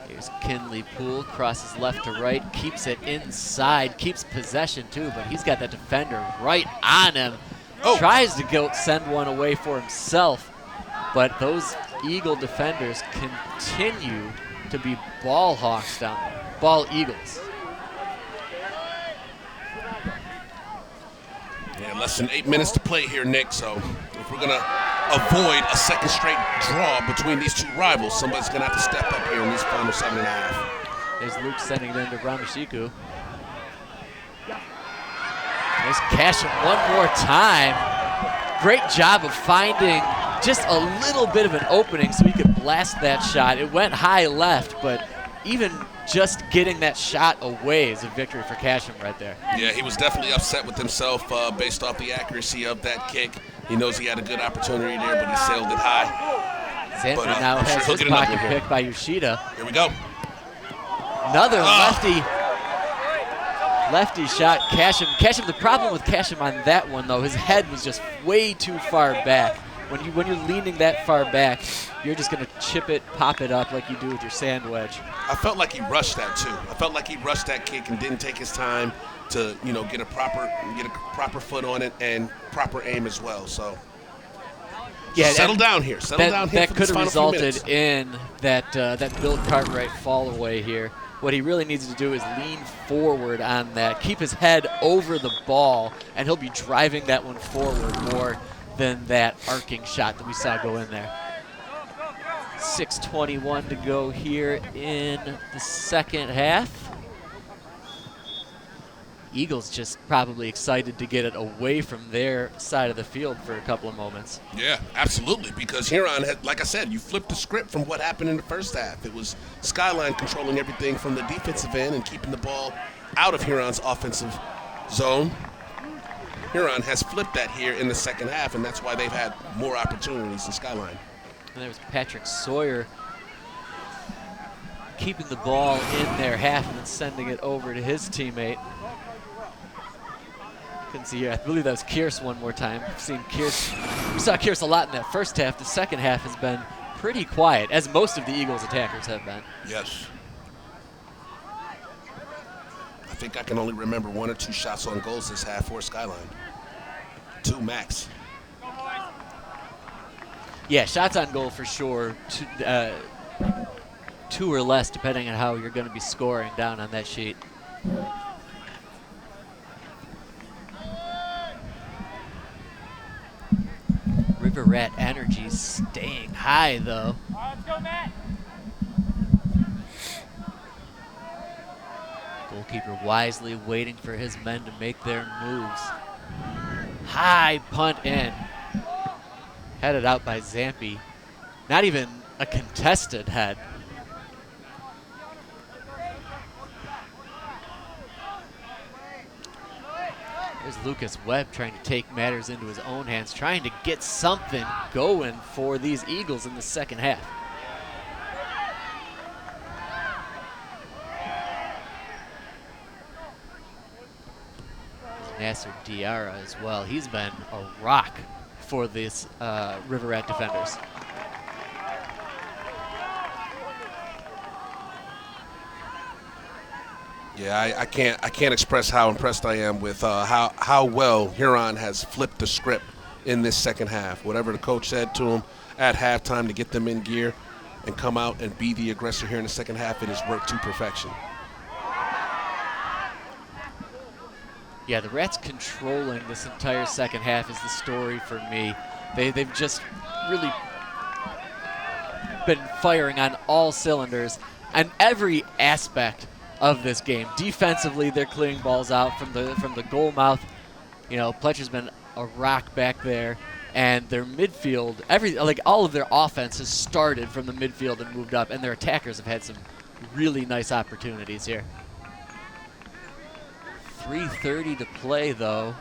[SPEAKER 1] Here's Kinley Poole, crosses left to right, keeps it inside, keeps possession too, but he's got that defender right on him.
[SPEAKER 2] Oh.
[SPEAKER 1] Tries to go send one away for himself, but those Eagle defenders continue to be ball hawks down there, ball Eagles.
[SPEAKER 2] Yeah, less than 8 minutes to play here, Nick, so if we're going to avoid a second straight draw between these two rivals, somebody's going to have to step up here in these final 7.5.
[SPEAKER 1] There's Luke sending it into Ramashiku. There's Casham one more time. Great job of finding just a little bit of an opening so he could blast that shot. It went high left, but even just getting that shot away is a victory for Casham right there.
[SPEAKER 2] Yeah, he was definitely upset with himself based off the accuracy of that kick. He knows he had a good opportunity there, but he sailed it high.
[SPEAKER 1] Xander
[SPEAKER 2] But,
[SPEAKER 1] now
[SPEAKER 2] I'm sure
[SPEAKER 1] has
[SPEAKER 2] he'll
[SPEAKER 1] his
[SPEAKER 2] get another
[SPEAKER 1] pocket
[SPEAKER 2] one here.
[SPEAKER 1] pick by Yoshida.
[SPEAKER 2] Here we go.
[SPEAKER 1] Another lefty shot. Casham, the problem with Casham on that one, though, his head was just way too far back. When you're leaning that far back, you're just going to chip it, pop it up like you do with your sand wedge.
[SPEAKER 2] I felt like he rushed that too. I felt like he rushed that kick and didn't take his time to, get a proper foot on it and proper aim as well. So settle down here. Settle down here.
[SPEAKER 1] That
[SPEAKER 2] for
[SPEAKER 1] could
[SPEAKER 2] these
[SPEAKER 1] have
[SPEAKER 2] final few
[SPEAKER 1] resulted
[SPEAKER 2] minutes.
[SPEAKER 1] in that Bill Cartwright fall away here. What he really needs to do is lean forward on that, keep his head over the ball, and he'll be driving that one forward more than that arcing shot that we saw go in there. 6:21 to go here in the second half. Eagles just probably excited to get it away from their side of the field for a couple of moments.
[SPEAKER 2] Yeah, absolutely, because Huron had, like I said, you flipped the script from what happened in the first half. It was Skyline controlling everything from the defensive end and keeping the ball out of Huron's offensive zone. Huron has flipped that here in the second half, and that's why they've had more opportunities than Skyline.
[SPEAKER 1] And there's Patrick Sawyer keeping the ball in their half and then sending it over to his teammate. Couldn't see here. I believe that was Kearse one more time. We saw Kearse a lot in that first half. The second half has been pretty quiet, as most of the Eagles attackers have been.
[SPEAKER 2] Yes. I think I can only remember 1 or 2 shots on goals this half for Skyline. 2 max.
[SPEAKER 1] Yeah, shots on goal for sure. 2 or less, depending on how you're going to be scoring down on that sheet. River Rat energy staying high, though.
[SPEAKER 11] Let's go, Matt.
[SPEAKER 1] Goalkeeper wisely waiting for his men to make their moves. High punt in. Headed out by Zampi. Not even a contested head. There's Lucas Webb trying to take matters into his own hands, trying to get something going for these Eagles in the second half. Nasser Diarra as well. He's been a rock for this River Rat defenders.
[SPEAKER 2] Yeah, I can't express how impressed I am with how well Huron has flipped the script in this second half. Whatever the coach said to them at halftime to get them in gear and come out and be the aggressor here in the second half, it has worked to perfection.
[SPEAKER 1] Yeah, the Rats controlling this entire second half is the story for me. They've just really been firing on all cylinders and every aspect of this game. Defensively, they're clearing balls out from the goal mouth. You know, Pletcher's been a rock back there, and their midfield, all of their offense has started from the midfield and moved up, and their attackers have had some really nice opportunities here. 3:30 to play, though.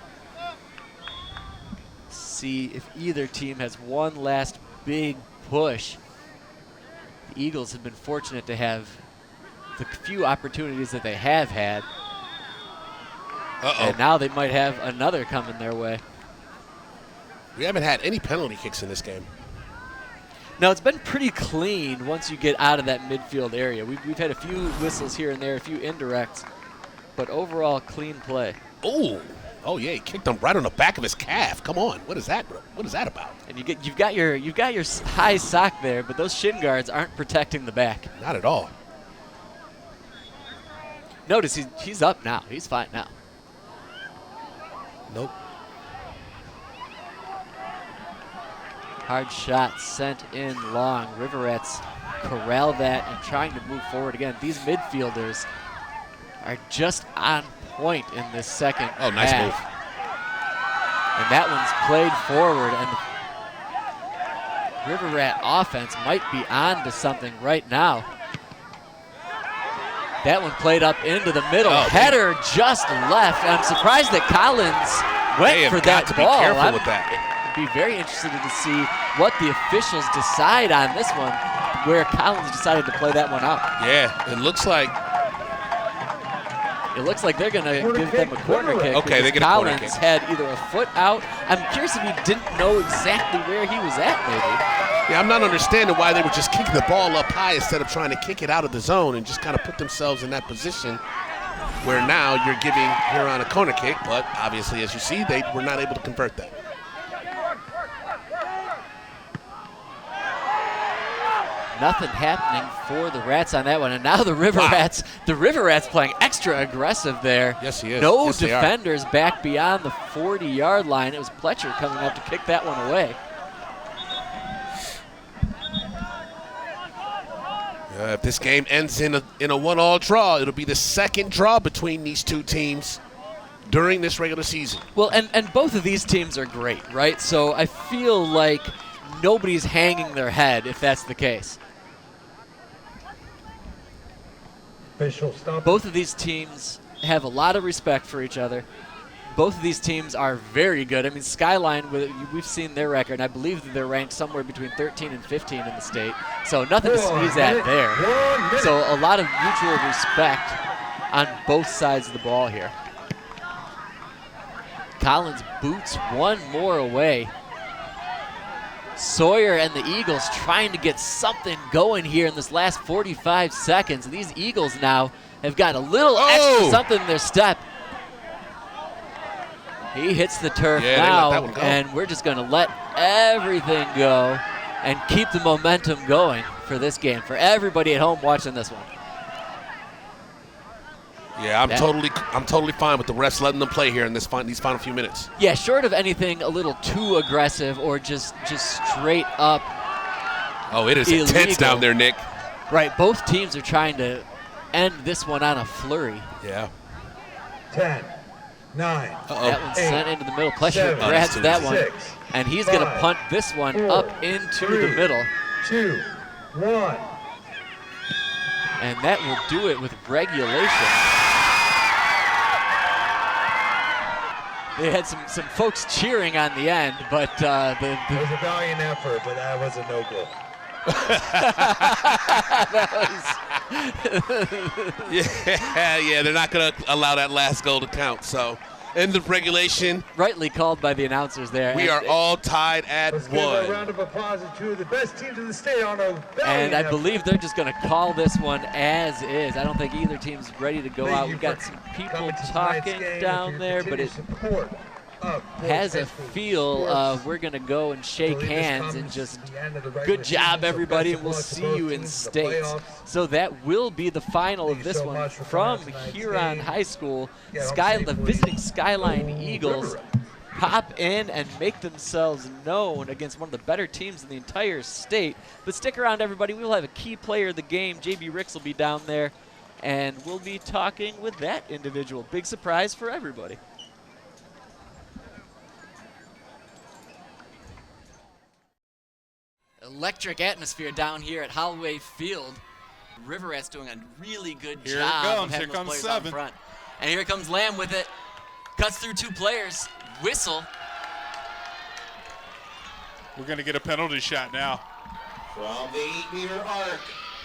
[SPEAKER 1] See if either team has one last big push. The Eagles have been fortunate to have the few opportunities that they have had. And now they might have another coming their way.
[SPEAKER 2] We haven't had any penalty kicks in this game.
[SPEAKER 1] No, it's been pretty clean once you get out of that midfield area. We've had a few whistles here and there, a few indirects, but overall clean play.
[SPEAKER 2] Oh yeah, he kicked him right on the back of his calf. Come on, what is that? What is that about?
[SPEAKER 1] And you've got your high sock there, but those shin guards aren't protecting the back.
[SPEAKER 2] Not at all.
[SPEAKER 1] Notice he's up now. He's fine now.
[SPEAKER 2] Nope.
[SPEAKER 1] Hard shot sent in long. River Rats corral that and trying to move forward again. These midfielders are just on point in this second
[SPEAKER 2] Oh, nice
[SPEAKER 1] half.
[SPEAKER 2] move.
[SPEAKER 1] And that one's played forward, and the River Rat offense might be on to something right now. That one played up into the middle. Header just left. I'm surprised that Collins went for that ball.
[SPEAKER 2] Be careful with that.
[SPEAKER 1] I'd be very interested to see what the officials decide on this one, where Collins decided to play that one out.
[SPEAKER 2] Yeah, it looks like
[SPEAKER 1] they're going to give them a corner kick.
[SPEAKER 2] Okay, they get a corner kick.
[SPEAKER 1] Collins had either a foot out. I'm curious if he didn't know exactly where he was at, maybe.
[SPEAKER 2] Yeah, I'm not understanding why they were just kicking the ball up high instead of trying to kick it out of the zone and just kind of put themselves in that position where now you're giving Huron a corner kick, but obviously, as you see, they were not able to convert that.
[SPEAKER 1] Nothing happening for the Rats on that one, and now the River Rats playing extra aggressive there.
[SPEAKER 2] Yes, he is.
[SPEAKER 1] No
[SPEAKER 2] Yes,
[SPEAKER 1] defenders back beyond the 40-yard line. It was Pletcher coming up to kick that one away.
[SPEAKER 2] If this game ends in a 1-all draw, it'll be the second draw between these two teams during this regular season.
[SPEAKER 1] Well, and both of these teams are great, right? So I feel like nobody's hanging their head if that's the case. Both of these teams have a lot of respect for each other. Both of these teams are very good. I mean, Skyline, we've seen their record, and I believe that they're ranked somewhere between 13 and 15 in the state. So nothing to sneeze at there. So a lot of mutual respect on both sides of the ball here. Collins boots one more away. Sawyer and the Eagles trying to get something going here in this last 45 seconds. These Eagles now have got a little extra something in their step. He hits the turf now, and we're just going to let everything go and keep the momentum going for this game, for everybody at home watching this one.
[SPEAKER 2] Yeah, I'm totally fine with the refs letting them play here in these final few minutes.
[SPEAKER 1] Yeah, short of anything a little too aggressive or just straight up.
[SPEAKER 2] Oh, it is
[SPEAKER 1] illegal.
[SPEAKER 2] Intense down there, Nick.
[SPEAKER 1] Right, both teams are trying to end this one on a flurry.
[SPEAKER 2] Yeah.
[SPEAKER 3] 10, 9.
[SPEAKER 1] That one's sent into the middle. Pleasure
[SPEAKER 3] 7,
[SPEAKER 1] grabs that one,
[SPEAKER 3] 6,
[SPEAKER 1] and he's going to
[SPEAKER 3] 5,
[SPEAKER 1] punt this one
[SPEAKER 3] 4,
[SPEAKER 1] up into
[SPEAKER 3] 3,
[SPEAKER 1] the middle.
[SPEAKER 3] 2, 1.
[SPEAKER 1] And that will do it with regulation. They had some folks cheering on the end, but
[SPEAKER 3] It was a valiant effort, but that was a no goal.
[SPEAKER 2] yeah, they're not going to allow that last goal to count. So, end of regulation.
[SPEAKER 1] Rightly called by the announcers there.
[SPEAKER 2] We are all tied at
[SPEAKER 3] Let's
[SPEAKER 2] 1.
[SPEAKER 3] give a round of applause to two of the best teams in the state on a valiant
[SPEAKER 1] And I
[SPEAKER 3] effort.
[SPEAKER 1] believe they're just going to call this one as is. I don't think either team's ready to go
[SPEAKER 3] Thank
[SPEAKER 1] out.
[SPEAKER 3] you
[SPEAKER 1] We've got
[SPEAKER 3] for
[SPEAKER 1] some people
[SPEAKER 3] coming to tonight's
[SPEAKER 1] talking
[SPEAKER 3] game and
[SPEAKER 1] down
[SPEAKER 3] for
[SPEAKER 1] there,
[SPEAKER 3] your
[SPEAKER 1] but it
[SPEAKER 3] continued support of
[SPEAKER 1] has a
[SPEAKER 3] sports and
[SPEAKER 1] feel
[SPEAKER 3] sports.
[SPEAKER 1] of we're going to go and shake
[SPEAKER 3] Believe this
[SPEAKER 1] hands and
[SPEAKER 3] comes
[SPEAKER 1] just
[SPEAKER 3] to the end of the regular
[SPEAKER 1] good
[SPEAKER 3] season,
[SPEAKER 1] job,
[SPEAKER 3] so
[SPEAKER 1] everybody,
[SPEAKER 3] best
[SPEAKER 1] and we'll
[SPEAKER 3] of luck to
[SPEAKER 1] see
[SPEAKER 3] both
[SPEAKER 1] you in
[SPEAKER 3] teams the
[SPEAKER 1] states.
[SPEAKER 3] playoffs.
[SPEAKER 1] So that will be the final
[SPEAKER 3] Thank
[SPEAKER 1] of
[SPEAKER 3] you
[SPEAKER 1] this
[SPEAKER 3] so
[SPEAKER 1] one
[SPEAKER 3] much for
[SPEAKER 1] from
[SPEAKER 3] coming to tonight's
[SPEAKER 1] Huron
[SPEAKER 3] game.
[SPEAKER 1] High School.
[SPEAKER 3] Get home
[SPEAKER 1] The
[SPEAKER 3] safely.
[SPEAKER 1] visiting Skyline
[SPEAKER 3] Go
[SPEAKER 1] Eagles
[SPEAKER 3] River.
[SPEAKER 1] pop in and make themselves known against one of the better teams in the entire state. But stick around, everybody. We will have a key player of the game. JB Ricks will be down there, and we'll be talking with that individual. Big surprise for everybody. Electric atmosphere down here at Holloway Field. River Rats doing a really good
[SPEAKER 11] Here it
[SPEAKER 1] job
[SPEAKER 11] comes.
[SPEAKER 1] of having
[SPEAKER 11] Here
[SPEAKER 1] those
[SPEAKER 11] comes
[SPEAKER 1] players
[SPEAKER 11] 7.
[SPEAKER 1] out front. And here comes Lamb with it. Cuts through 2 players. Whistle.
[SPEAKER 11] We're going to get a penalty shot now.
[SPEAKER 12] From the 8-meter arc,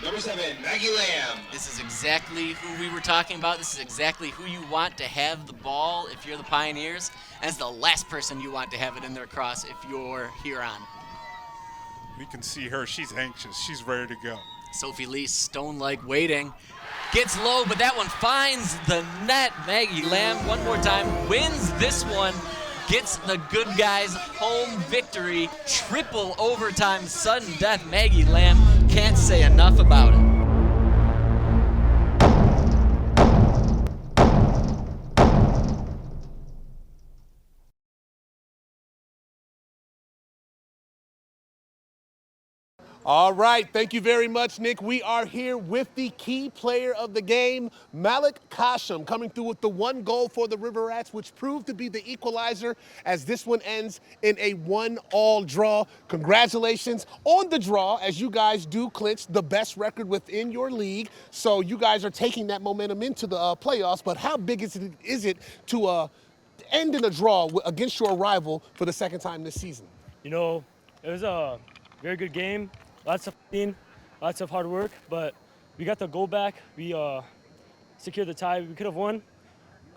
[SPEAKER 12] number 7, Maggie Lamb.
[SPEAKER 1] This is exactly who we were talking about. This is exactly who you want to have the ball if you're the Pioneers, as the last person you want to have it in their cross if you're Huron.
[SPEAKER 11] We can see her. She's anxious. She's ready to go.
[SPEAKER 1] Sophie Lee, stone-like waiting. Gets low, but that one finds the net. Maggie Lamb, one more time, wins this one. Gets the good guys home victory. Triple overtime sudden death. Maggie Lamb, can't say enough about it.
[SPEAKER 2] All right, thank you very much, Nick. We are here with the key player of the game, Malik Kasham, coming through with the 1 goal for the River Rats, which proved to be the equalizer as this one ends in a 1-all draw. Congratulations on the draw, as you guys do clinch the best record within your league. So you guys are taking that momentum into the playoffs, but how big is it to end in a draw against your rival for the second time this season?
[SPEAKER 13] You know, it was a very good game. Lots of fighting, lots of hard work, but we got the goal back. We secured the tie. We could have won.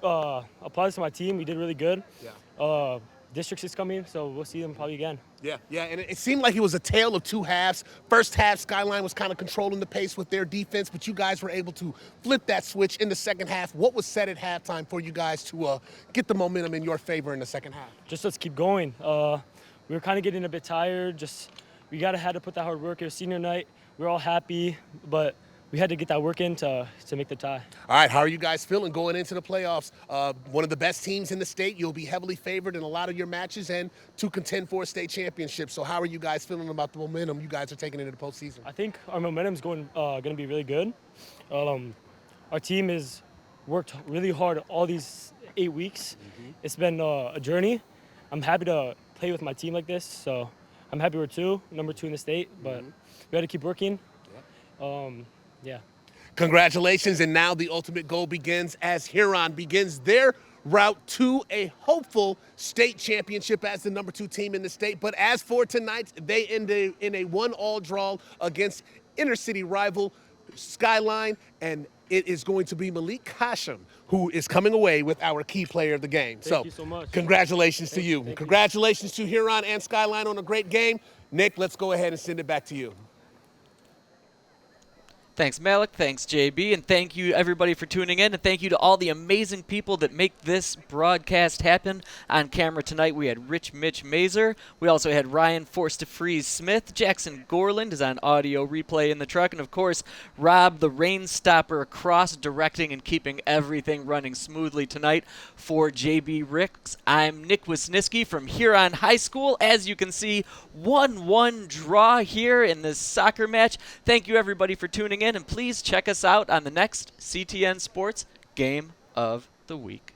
[SPEAKER 13] Applause to my team. We did really good.
[SPEAKER 2] Yeah.
[SPEAKER 13] Districts is coming, so we'll see them probably again.
[SPEAKER 2] Yeah, and it seemed like it was a tale of 2 halves. First half, Skyline was kind of controlling the pace with their defense, but you guys were able to flip that switch in the second half. What was said at halftime for you guys to get the momentum in your favor in the second half?
[SPEAKER 13] Just let's keep going. We were kind of getting a bit tired. We had to put that hard work. It was senior night. We were all happy, but we had to get that work in to make the tie.
[SPEAKER 2] All right, how are you guys feeling going into the playoffs? One of the best teams in the state. You'll be heavily favored in a lot of your matches and to contend for a state championship. So how are you guys feeling about the momentum you guys are taking into the postseason?
[SPEAKER 13] I think our momentum's going to be really good. Our team has worked really hard all these 8 weeks. Mm-hmm. It's been a journey. I'm happy to play with my team like this, so I'm happy we're number 2 in the state, but we got to keep working. Yeah.
[SPEAKER 2] Congratulations, and now the ultimate goal begins as Huron begins their route to a hopeful state championship as the number 2 team in the state. But as for tonight, they end in a 1-all draw against inner city rival Skyline, and it is going to be Malik Kasham who is coming away with our key player of the game.
[SPEAKER 13] Thank you so much.
[SPEAKER 2] Congratulations to you.
[SPEAKER 13] Thank
[SPEAKER 2] Congratulations to Huron and Skyline on a great game. Nick, let's go ahead and send it back to you.
[SPEAKER 1] Thanks, Malik. Thanks, JB. And thank you, everybody, for tuning in. And thank you to all the amazing people that make this broadcast happen. On camera tonight, we had Rich Mitch Mazer. We also had Ryan Forced to Freeze Smith. Jackson Gorland is on audio replay in the truck. And, of course, Rob, the rain stopper, cross-directing and keeping everything running smoothly tonight for JB Ricks. I'm Nick Wisniewski from Huron High School. As you can see, 1-1 draw here in this soccer match. Thank you, everybody, for tuning in. And please check us out on the next CTN Sports Game of the Week.